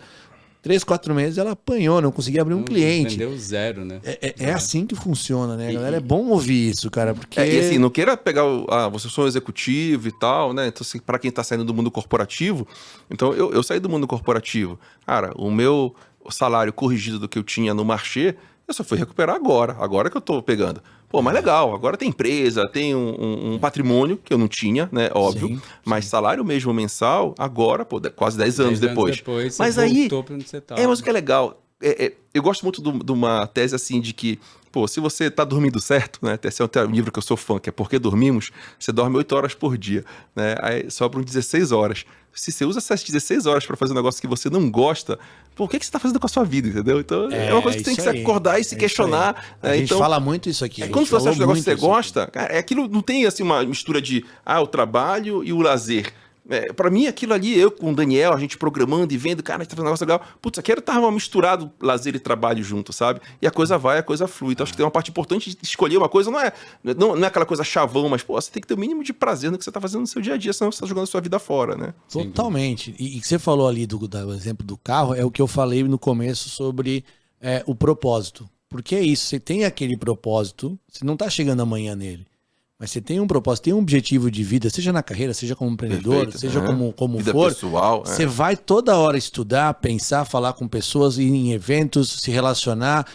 3, 4 meses ela apanhou, não conseguia abrir um cliente. Vendeu 0, né? É assim que funciona, né, galera? É bom ouvir isso, cara, porque... E assim, não queira pegar você sou um executivo e tal, né? Então, assim, para quem tá saindo do mundo corporativo, então eu saí do mundo corporativo. Cara, o meu salário corrigido do que eu tinha no Marché, eu só fui recuperar agora que eu tô pegando. Pô, mas legal, agora tem empresa, tem um patrimônio que eu não tinha, né, óbvio, sim. Mas salário mesmo mensal, agora, pô, quase 10 anos depois. Mas aí, mas o que é legal, eu gosto muito de uma tese assim de que, pô, se você tá dormindo certo, né, esse é um livro que eu sou fã, que é Por que Dormimos, você dorme 8 horas por dia, né, aí sobram 16 horas. Se você usa essas 16 horas para fazer um negócio que você não gosta, pô, o que você tá fazendo com a sua vida, entendeu? Então, é uma coisa que você tem que se acordar e se questionar. A gente fala muito isso aqui. Quando você faz um negócio que você gosta, cara, aquilo não tem assim uma mistura de o trabalho e o lazer. Pra mim, aquilo ali, eu com o Daniel, a gente programando e vendo, cara, a gente tá fazendo um negócio legal. Putz, eu quero estar misturado lazer e trabalho junto, sabe? E a coisa vai, a coisa flui. Então, acho que tem uma parte importante de escolher uma coisa, não é aquela coisa chavão, mas, pô, você tem que ter o mínimo de prazer no que você tá fazendo no seu dia a dia, senão você tá jogando a sua vida fora, né? Totalmente. E você falou ali do exemplo do carro, é o que eu falei no começo sobre o propósito. Porque é isso, você tem aquele propósito, você não tá chegando amanhã nele. Mas você tem um propósito, tem um objetivo de vida, seja na carreira, seja como empreendedor, perfeito, seja como vida for. Pessoal, você vai toda hora estudar, pensar, falar com pessoas, ir em eventos, se relacionar,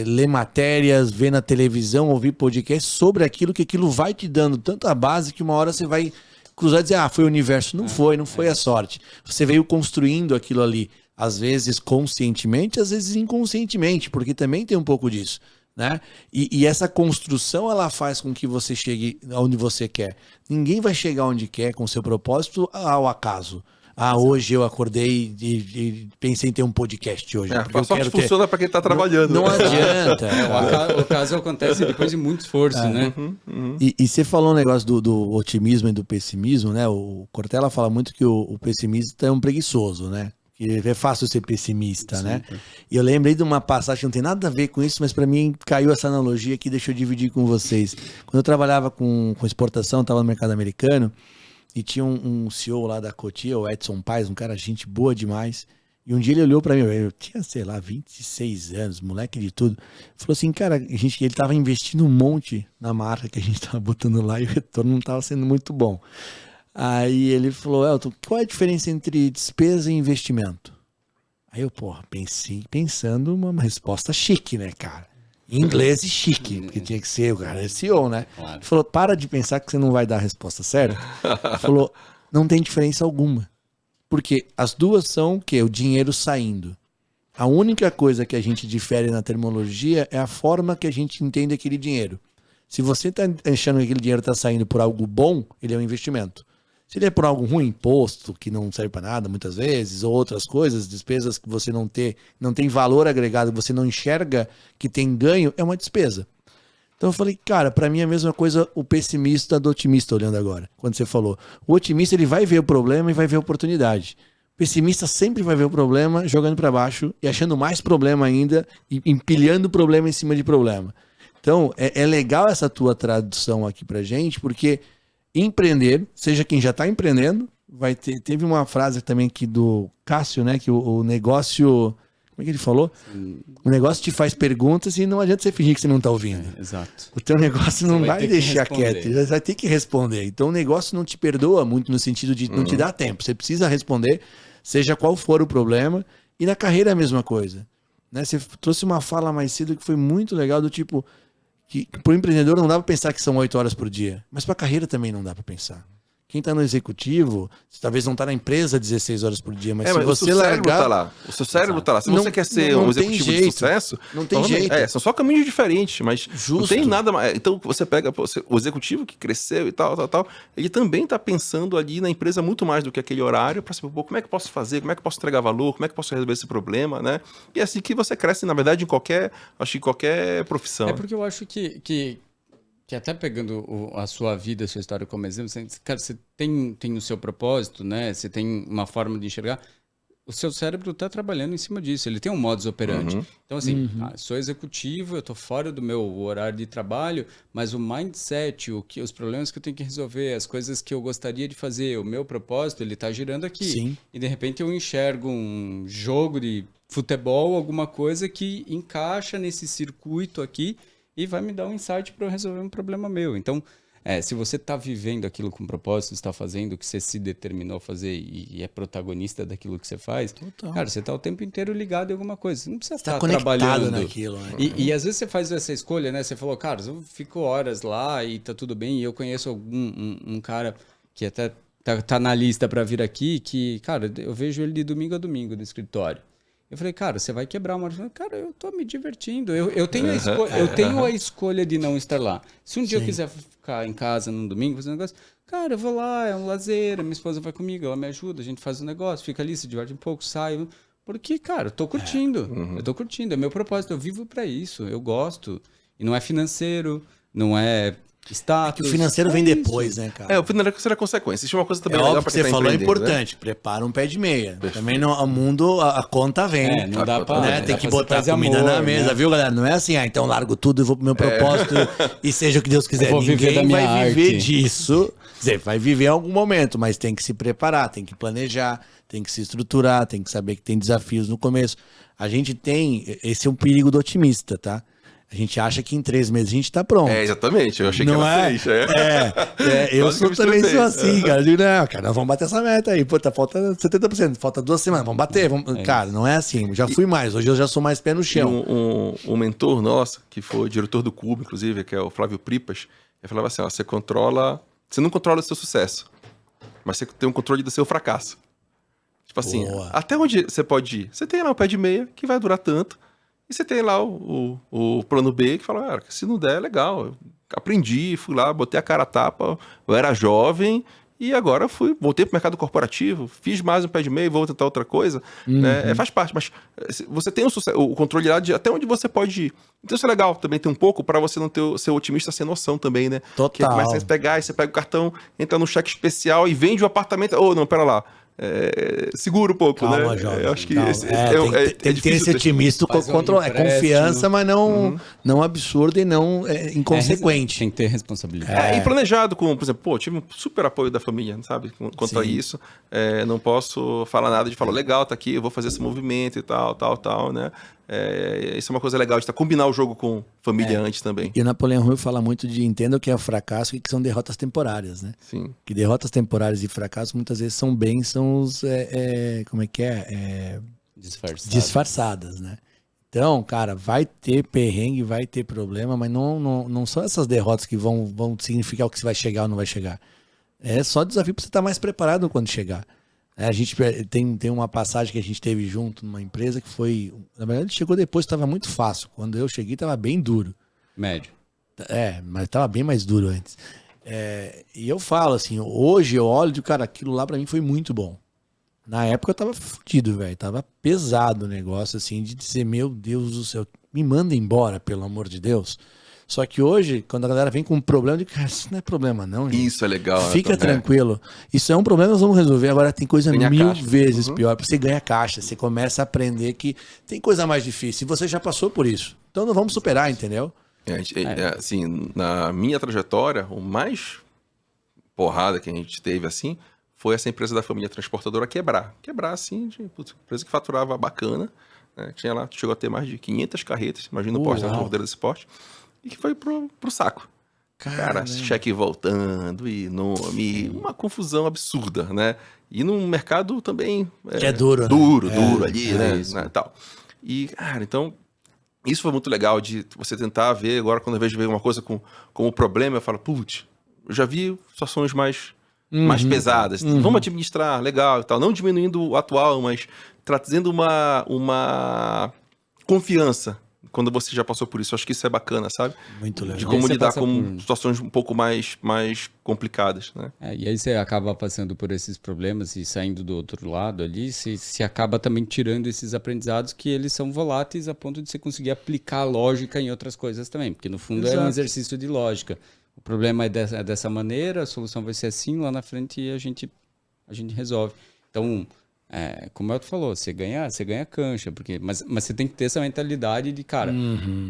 ler matérias, ver na televisão, ouvir podcast sobre aquilo, que aquilo vai te dando tanta base que uma hora você vai cruzar e dizer, foi o universo. Não foi a sorte. Você veio construindo aquilo ali, às vezes conscientemente, às vezes inconscientemente, porque também tem um pouco disso. Né? E essa construção ela faz com que você chegue onde você quer. Ninguém vai chegar onde quer com o seu propósito ao acaso. hoje eu acordei e pensei em ter um podcast hoje. A sorte funciona para quem está trabalhando. Não adianta. O caso acontece depois de muito esforço, né? E você falou um negócio do otimismo e do pessimismo, né? O Cortella fala muito que o pessimista é um preguiçoso, né? Que é fácil ser pessimista, né? E eu lembrei de uma passagem que não tem nada a ver com isso, mas para mim caiu essa analogia que deixa eu dividir com vocês. Quando eu trabalhava com exportação, estava no mercado americano, e tinha um CEO lá da Cotia, o Edson Paes, um cara gente boa demais. E um dia ele olhou para mim, eu tinha, sei lá, 26 anos, moleque de tudo. Falou assim, cara, ele tava investindo um monte na marca que a gente tava botando lá e o retorno não tava sendo muito bom. Aí ele falou, Elton, qual é a diferença entre despesa e investimento? Aí eu, pensando uma resposta chique, né, cara? Em inglês e chique, porque tinha que ser, o cara é CEO, né? Claro. Ele falou, para de pensar que você não vai dar a resposta certa. Ele falou, não tem diferença alguma. Porque as duas são o quê? O dinheiro saindo. A única coisa que a gente difere na terminologia é a forma que a gente entende aquele dinheiro. Se você está achando que aquele dinheiro está saindo por algo bom, ele é um investimento. Se ele é por algo ruim, imposto, que não serve para nada muitas vezes, ou outras coisas, despesas que você não tem valor agregado, você não enxerga que tem ganho, é uma despesa. Então eu falei, cara, para mim é a mesma coisa o pessimista do otimista, olhando agora, quando você falou. O otimista, ele vai ver o problema e vai ver a oportunidade. O pessimista sempre vai ver o problema, jogando para baixo e achando mais problema ainda, e empilhando problema em cima de problema. Então, é legal essa tua tradução aqui pra gente, porque empreender, seja quem já está empreendendo, teve uma frase também aqui do Cássio, né, que o negócio, como é que ele falou? O negócio te faz perguntas e não adianta você fingir que você não está ouvindo. Exato. O teu negócio não vai deixar quieto, você vai ter que responder. Então o negócio não te perdoa muito no sentido de não te dar tempo, você precisa responder, seja qual for o problema, e na carreira é a mesma coisa. Né? Você trouxe uma fala mais cedo que foi muito legal, do tipo, que para o empreendedor não dá para pensar que são 8 horas por dia, mas para a carreira também não dá para pensar. Quem está no executivo, talvez não está na empresa 16 horas por dia, mas se você largar... Tá lá. O seu cérebro está lá. Se você quer ser um executivo de sucesso... Não tem jeito. São só caminhos diferentes, mas não tem nada mais... Então, você pega o executivo que cresceu e tal, ele também está pensando ali na empresa muito mais do que aquele horário, para saber, como é que eu posso fazer, como é que eu posso entregar valor, como é que eu posso resolver esse problema, né? E é assim que você cresce, na verdade, em qualquer profissão. É porque eu acho que até pegando a sua vida, a sua história como exemplo, você tem o seu propósito, né? Você tem uma forma de enxergar. O seu cérebro está trabalhando em cima disso. Ele tem um modus operandi. Então, assim, sou executivo, eu estou fora do meu horário de trabalho, mas o mindset, os problemas que eu tenho que resolver, as coisas que eu gostaria de fazer, o meu propósito, ele está girando aqui. Sim. E, de repente, eu enxergo um jogo de futebol, alguma coisa que encaixa nesse circuito aqui, e vai me dar um insight para eu resolver um problema meu. Então, se você está vivendo aquilo com propósito, está fazendo o que você se determinou a fazer e é protagonista daquilo que você faz, total. Cara, você está o tempo inteiro ligado em alguma coisa. Você não precisa estar trabalhando naquilo. Né? E às vezes você faz essa escolha, né? Você falou, cara, eu fico horas lá e tá tudo bem. E eu conheço um cara que até tá na lista para vir aqui, que, cara, eu vejo ele de domingo a domingo do escritório. Eu falei, cara, você vai quebrar uma... Cara, eu tô me divertindo. Eu tenho a escolha de não estar lá. Se um dia eu quiser ficar em casa num domingo, fazer um negócio, cara, eu vou lá, é um lazer, a minha esposa vai comigo, ela me ajuda, a gente faz um negócio, fica ali, se diverte um pouco, sai. Porque, cara, eu tô curtindo. Eu tô curtindo, é meu propósito, eu vivo pra isso, eu gosto. E não é financeiro, não é... status. Que o financeiro vem depois, né, cara? O financeiro é consequência. Isso é uma coisa também legal pra quem tá empreendendo. Você falou, é importante. Né? Prepara um pé de meia. Perfeito. Também o mundo, a conta vem. Não dá pra... Né? Tem que botar comida na mesa, viu, galera? Não é assim, então largo tudo e vou pro meu propósito e seja o que Deus quiser. Ninguém vai viver disso. Você vai viver em algum momento, mas tem que se preparar, tem que planejar, tem que se estruturar, tem que saber que tem desafios no começo. A gente tem... Esse é um perigo do otimista, tá? A gente acha que em 3 meses a gente tá pronto. Exatamente. Eu achei que era 6. Eu também sou assim, cara. Eu digo, não, cara, nós vamos bater essa meta aí. Pô, falta 70%, falta 2 semanas, vamos bater. Cara, não é assim. Já fui mais. Hoje eu já sou mais pé no chão. Um mentor nosso, que foi diretor do Cubo, inclusive, que é o Flávio Pripas, ele falava assim, você não controla o seu sucesso, mas você tem um controle do seu fracasso. Tipo assim, até onde você pode ir? Você tem lá um pé de meia que vai durar tanto, e você tem lá o plano B que fala, se não der, é legal. Eu aprendi, fui lá, botei a cara a tapa, eu era jovem E agora voltei para o mercado corporativo, fiz mais um pé de meia, vou tentar outra coisa. Né? Faz parte, mas você tem o controle lá de até onde você pode ir. Então isso é legal também ter um pouco para você não ser otimista sem noção também, né? Total. Que começa a pegar, e você pega o cartão, entra no cheque especial e vende o apartamento. Não, pera lá. Segura um pouco, calma, né? Jorge, Eu acho que calma. Tem que ter esse otimismo controle. É confiança, mas não absurdo e não inconsequente. Tem que ter responsabilidade. E planejado por exemplo, tive um super apoio da família, sabe? Quanto a isso. Não posso falar nada de falar, legal, tá aqui, eu vou fazer esse movimento e tal, né? Isso é uma coisa legal, de combinar o jogo com família antes também. E o Napoleão Hill fala muito de entenda o que é o fracasso e que são derrotas temporárias, né? Sim. Que derrotas temporárias e fracassos muitas vezes são bênçãos, como é que é? Disfarçadas, né? Então, cara, vai ter perrengue, vai ter problema, mas não são essas derrotas que vão significar o que você vai chegar ou não vai chegar. É só desafio para você estar mais preparado quando chegar. A gente tem uma passagem que a gente teve junto numa empresa que foi... Na verdade, chegou depois, estava muito fácil. Quando eu cheguei, estava bem duro. Médio. Mas estava bem mais duro antes. E eu falo assim, hoje eu olho, cara, aquilo lá para mim foi muito bom. Na época eu tava fudido, velho. Tava pesado o negócio, assim, de dizer, meu Deus do céu, me manda embora, pelo amor de Deus. Só que hoje, quando a galera vem com um problema, eu digo, cara, isso não é problema não, gente. Isso é legal. Fica tranquilo. Isso é um problema, nós vamos resolver. Agora tem coisa mil vezes pior. Você ganha caixa, você começa a aprender que tem coisa mais difícil. E você já passou por isso. Então não vamos superar, entendeu? Assim, na minha trajetória, o mais porrada que a gente teve, assim, foi essa empresa da família transportadora quebrar. Quebrar, assim, empresa que faturava bacana, né? Chegou a ter mais de 500 carretas, imagina o porte da transportadora desse porte. E que foi pro saco. Cara, cheque voltando e nome, uma confusão absurda, né? E num mercado também... que é duro, né? Duro ali, né? Tal. E, cara, então, isso foi muito legal de você tentar ver. Agora, quando eu vejo uma coisa como problema, eu falo, putz, eu já vi situações mais pesadas. Vamos administrar, legal e tal. Não diminuindo o atual, mas trazendo uma confiança quando você já passou por isso. Eu acho que isso é bacana, sabe? Muito legal. De como lidar com situações um pouco mais complicadas, né? E aí você acaba passando por esses problemas e saindo do outro lado ali, você acaba também tirando esses aprendizados que eles são voláteis a ponto de você conseguir aplicar a lógica em outras coisas também, porque no fundo é um exercício de lógica. O problema é dessa maneira, a solução vai ser assim, lá na frente e a gente resolve. Então... como o Elton falou, você ganha cancha, mas você tem que ter essa mentalidade de, cara,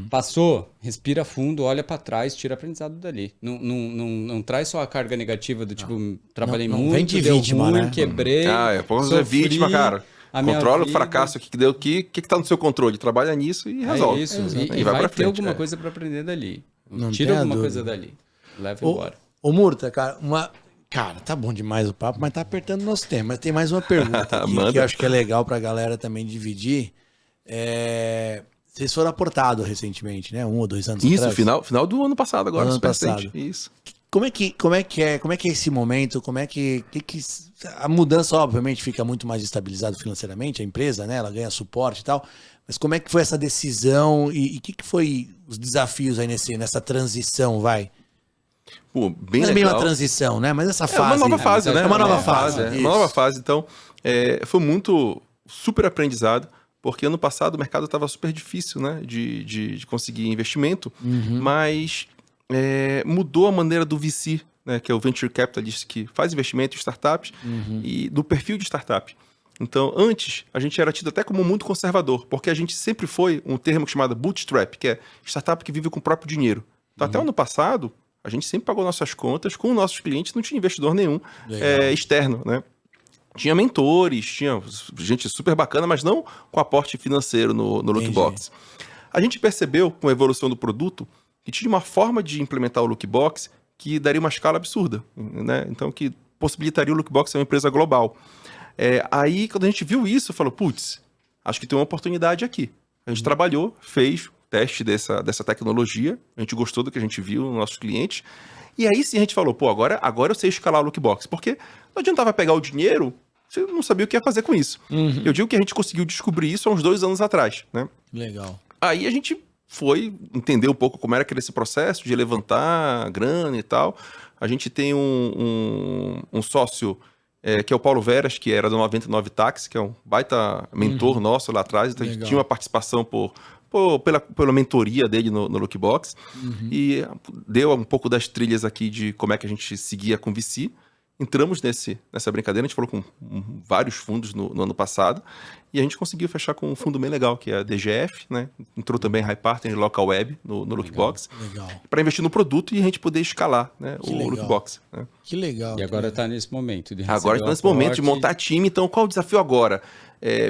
passou, respira fundo, olha pra trás, tira aprendizado dali. Não traz só a carga negativa do tipo, trabalhei muito, vem de deu vítima, ruim, né? quebrei, Você é vítima, cara. Controla o fracasso, o que tá no seu controle, trabalha nisso e resolve. Isso, e vai pra frente. Ter alguma coisa pra aprender dali. Não tira alguma coisa dali, leva embora. Ô Murta, cara, Cara, tá bom demais o papo, mas tá apertando o nosso tempo. Mas tem mais uma pergunta aqui, que eu acho que é legal pra galera também dividir. Vocês foram aportados recentemente, né? 1 ou 2 anos atrás. Isso, final do ano passado agora. Ano passado. Recente. Isso. Como é que é esse momento? Como é que a mudança, obviamente, fica muito mais estabilizada financeiramente, a empresa, né? Ela ganha suporte e tal. Mas como é que foi essa decisão e o que foi os desafios aí nessa transição, vai? Pô, bem não legal. É meio uma transição, né? Mas essa fase... É uma nova fase, né? É uma nova fase. Uma nova fase. Então, foi muito super aprendizado, porque ano passado o mercado estava super difícil, né? De conseguir investimento, mas mudou a maneira do VC, né? Que é o Venture Capitalist, que faz investimento em startups e do perfil de startup. Então, antes, a gente era tido até como muito conservador, porque a gente sempre foi um termo chamado bootstrap, que é startup que vive com o próprio dinheiro. Então, até o ano passado... A gente sempre pagou nossas contas com nossos clientes, não tinha investidor nenhum externo, né? Tinha mentores, tinha gente super bacana, mas não com aporte financeiro no Lookbox. A gente percebeu, com a evolução do produto, que tinha uma forma de implementar o Lookbox que daria uma escala absurda, né? Então, que possibilitaria o Lookbox ser uma empresa global. Aí, quando a gente viu isso, falou, putz, acho que tem uma oportunidade aqui. A gente trabalhou, fez teste dessa tecnologia, a gente gostou do que a gente viu nos nossos clientes, e aí sim a gente falou, pô, agora eu sei escalar o Lookbox, porque não adiantava pegar o dinheiro, você não sabia o que ia fazer com isso. Eu digo que a gente conseguiu descobrir isso há uns 2 anos atrás, né? Legal. Aí a gente foi entender um pouco como era esse processo de levantar grana e tal, A gente tem um sócio que é o Paulo Veras, que era do 99 Táxi, que é um baita mentor nosso lá atrás. Então, a gente tinha uma participação pela mentoria dele no Lookbox. E deu um pouco das trilhas aqui de como é que a gente seguia com VC. Entramos nessa brincadeira, a gente falou com vários fundos no ano passado, e a gente conseguiu fechar com um fundo bem legal, que é a DGF, né? Entrou também a High Partner Local Web no Lookbox, para investir no produto e a gente poder escalar, né, o Lookbox. Né? Que legal. E agora está nesse momento de Agora está nesse momento de montar time, então qual o desafio agora?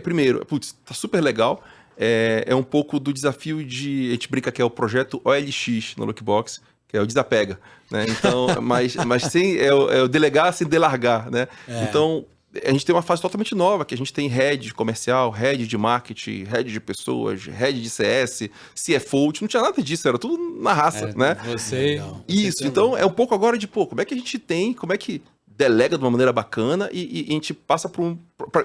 Primeiro, está super legal, é um pouco do desafio a gente brinca que é o projeto OLX no Lookbox, que é o desapega, né? Então, mas sem é o delegar sem delargar, né? Então, a gente tem uma fase totalmente nova, que a gente tem head comercial, head de marketing, head de pessoas, head de CS, CFO, não tinha nada disso, era tudo na raça, né? Isso, então é um pouco agora de, como é que a gente tem, como é que delega de uma maneira bacana e a gente passa para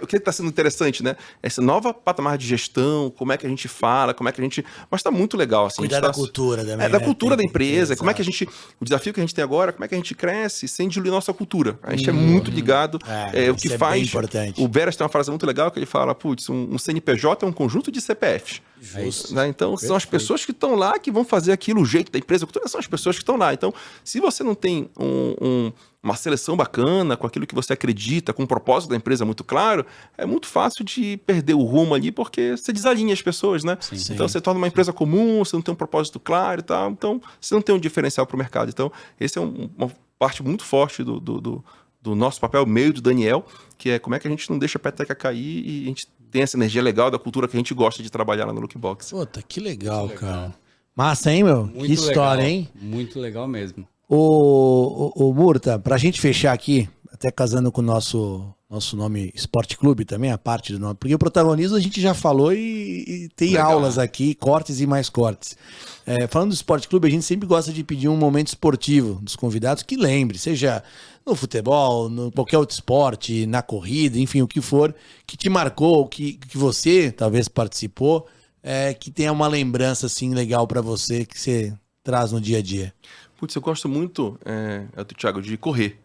o que está sendo interessante, né? Essa nova patamar de gestão, como é que a gente fala, como é que a gente... Mas está muito legal. Assim, cuidar da cultura também. Da cultura da empresa, como é que a gente... O desafio que a gente tem agora, como é que a gente cresce sem diluir nossa cultura. A gente é muito ligado. O que faz... Bem importante. O Veras tem uma frase muito legal que ele fala, um CNPJ é um conjunto de CPFs. Né? Então, são as pessoas que estão lá que vão fazer aquilo, o jeito da empresa, a cultura são as pessoas que estão lá. Então, se você não tem uma seleção bacana, com aquilo que você acredita, com o propósito da empresa muito claro, é muito fácil de perder o rumo ali, porque você desalinha as pessoas, né? Sim. Então, você torna uma empresa comum, você não tem um propósito claro e tal, então você não tem um diferencial para o mercado. Então, esse é uma parte muito forte do nosso papel, meio do Daniel, que é como é que a gente não deixa a peteca cair e a gente tem essa energia legal da cultura que a gente gosta de trabalhar lá no Lookbox. Puta, que legal, cara. Massa, hein, meu? Muito que história, legal. hein? Muito legal mesmo. Ô, Murta, pra gente fechar aqui, até casando com o nosso nome Esporte Clube também, a parte do nome, porque o protagonismo a gente já falou e tem legal. Aulas aqui, cortes e mais cortes. Falando do Esporte Clube, a gente sempre gosta de pedir um momento esportivo dos convidados que lembre, seja no futebol, no qualquer outro esporte, na corrida, enfim, o que for, que te marcou, que você talvez participou, que tenha uma lembrança assim legal pra você, que você traz no dia a dia. Putz, eu gosto muito, Thiago, de correr.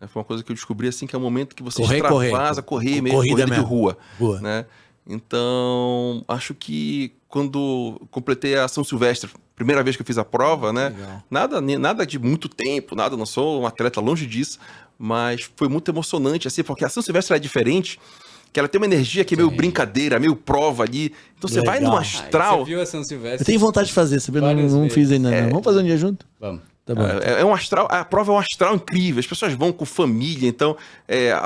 Foi uma coisa que eu descobri assim, que é o momento que você extravasa, correr meio corrida de rua. Né? Então, acho que quando completei a São Silvestre, primeira vez que eu fiz a prova, né? Nada de muito tempo, não sou um atleta longe disso, mas foi muito emocionante, assim, porque a São Silvestre é diferente, que ela tem uma energia que é meio brincadeira, meio prova ali. Então você vai no astral. Você viu a São Silvestre? Eu tenho vontade de fazer, sabe? Não fiz ainda. Não. Vamos fazer um dia junto? Vamos. Tá bom. É um astral, a prova é um astral incrível, as pessoas vão com família, então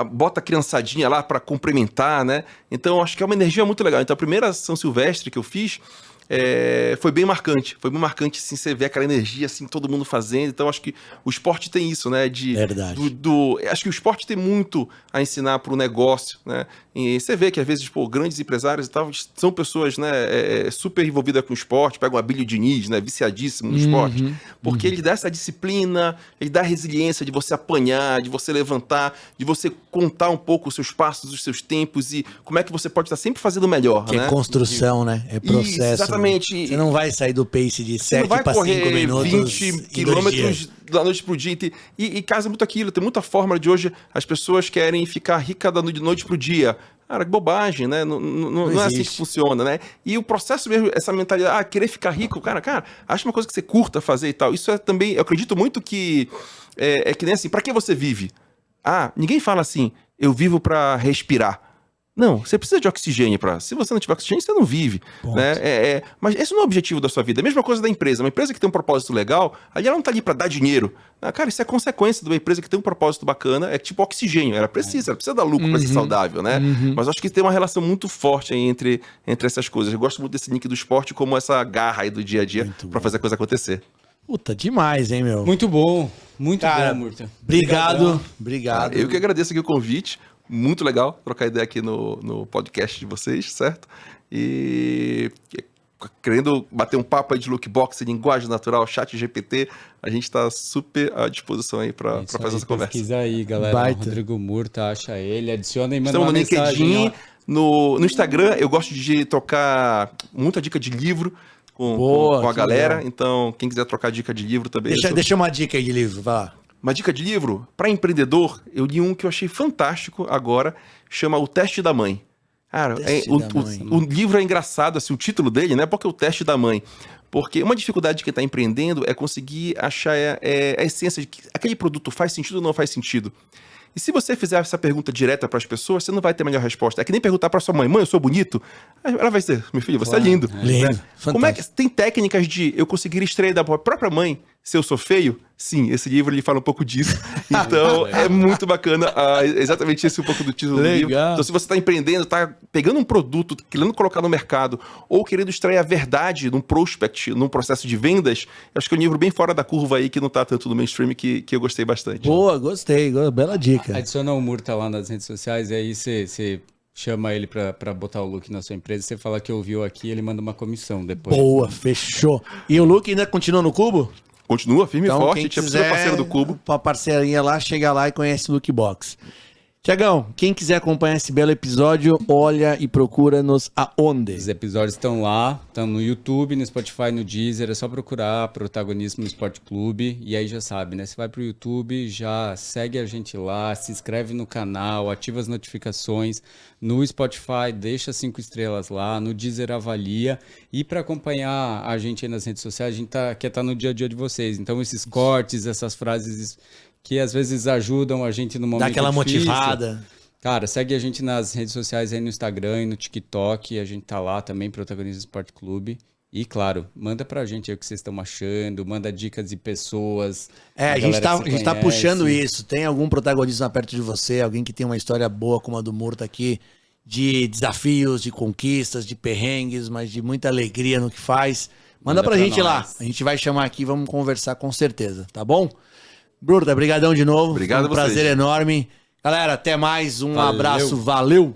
bota a criançadinha lá para cumprimentar, né? Então acho que é uma energia muito legal. Então a primeira São Silvestre que eu fiz foi bem marcante, assim, você vê aquela energia, assim, todo mundo fazendo. Então acho que o esporte tem isso, né? Verdade. Acho que o esporte tem muito a ensinar para o negócio, né? E você vê que às vezes, grandes empresários e tal, são pessoas, né, super envolvidas com o esporte, pega o Abílio Diniz, né, viciadíssimo no esporte, porque ele dá essa disciplina, ele dá a resiliência de você apanhar, de você levantar, de você contar um pouco os seus passos, os seus tempos e como é que você pode estar sempre fazendo melhor, que né? É construção, né? É processo. Isso, exatamente. Você não vai sair do pace de 7 para 5 minutos. 20 quilômetros da noite pro dia. E casa muito aquilo. Tem muita fórmula de hoje. As pessoas querem ficar ricas da noite pro dia. Cara, que bobagem, né? Não é assim que funciona, né? E o processo mesmo, essa mentalidade, querer ficar rico, cara, acha uma coisa que você curta fazer e tal. Isso é também, eu acredito muito que que nem assim, pra que você vive? Ninguém fala assim, eu vivo pra respirar. Não, você precisa de oxigênio se você não tiver oxigênio, você não vive, né? Mas esse não é o objetivo da sua vida. É a mesma coisa da empresa. Uma empresa que tem um propósito legal, ali ela não tá ali para dar dinheiro. Cara, isso é consequência de uma empresa que tem um propósito bacana, é tipo oxigênio. Ela precisa dar lucro para ser saudável, né? Mas acho que tem uma relação muito forte aí entre essas coisas. Eu gosto muito desse link do esporte como essa garra aí do dia a dia para fazer a coisa acontecer. Puta, demais, hein, meu? Muito bom, cara, bom, Murta. Obrigado. Eu que agradeço aqui o convite. Muito legal trocar ideia aqui no podcast de vocês, certo? E querendo bater um papo aí de Lookbox, linguagem natural, chat GPT, a gente está super à disposição aí para fazer essa conversa. Pesquisa aí, galera. Rodrigo Murta, acha ele, adiciona e manda Estamos uma mensagem. LinkedIn, no Instagram, eu gosto de trocar muita dica de livro com a galera. Legal. Então, quem quiser trocar dica de livro também... Deixa uma dica aí de livro, vai lá. Uma dica de livro para empreendedor, eu li um que eu achei fantástico agora, chama O Teste da Mãe. Cara, o livro é engraçado, assim, o título dele, né? Porque é o teste da mãe. Porque uma dificuldade de quem está empreendendo é conseguir achar a essência de que aquele produto faz sentido ou não faz sentido. E se você fizer essa pergunta direta para as pessoas, você não vai ter a melhor resposta. É que nem perguntar para sua mãe, eu sou bonito? Ela vai dizer, meu filho, você é lindo. Lindo. Como é que tem técnicas de eu conseguir extrair da própria mãe se eu sou feio? Sim, esse livro ele fala um pouco disso. Então é muito bacana. Exatamente esse um pouco do título do livro. Então se você está empreendendo, está pegando um produto, querendo colocar no mercado, ou querendo extrair a verdade num prospect, num processo de vendas, acho que é um livro bem fora da curva aí, que não está tanto no mainstream, que eu gostei bastante. Boa, gostei. Bela dica. Adiciona o Murta lá nas redes sociais e aí você chama ele pra botar o look na sua empresa, você fala que ouviu aqui, ele manda uma comissão depois. Boa, fechou. E o Luke ainda continua no Cubo? Continua firme e Então, forte, a gente é super parceiro do Cubo. Uma parceirinha lá, chega lá e conhece o Lookbox. Tiagão, quem quiser acompanhar esse belo episódio, olha e procura-nos aonde? Os episódios estão lá, estão no YouTube, no Spotify, no Deezer, é só procurar Protagonismo no Esporte Clube e aí já sabe, né? Você vai pro YouTube, já segue a gente lá, se inscreve no canal, ativa as notificações, no Spotify deixa 5 estrelas lá, no Deezer avalia e para acompanhar a gente aí nas redes sociais, a gente quer estar no dia a dia de vocês, então esses cortes, essas frases que às vezes ajudam a gente no momento dá aquela difícil. Motivada. Cara, segue a gente nas redes sociais aí no Instagram e no TikTok. A gente tá lá também, Protagonismo Esporte Clube. E, claro, manda pra gente aí o que vocês estão achando, manda dicas de pessoas. A gente tá puxando isso. Tem algum protagonista perto de você, alguém que tem uma história boa como a do Murta aqui, de desafios, de conquistas, de perrengues, mas de muita alegria no que faz. Manda pra gente lá. A gente vai chamar aqui, vamos conversar com certeza, tá bom? Murta, brigadão de novo. Obrigado a vocês. Prazer enorme. Galera, até mais. Abraço. Valeu.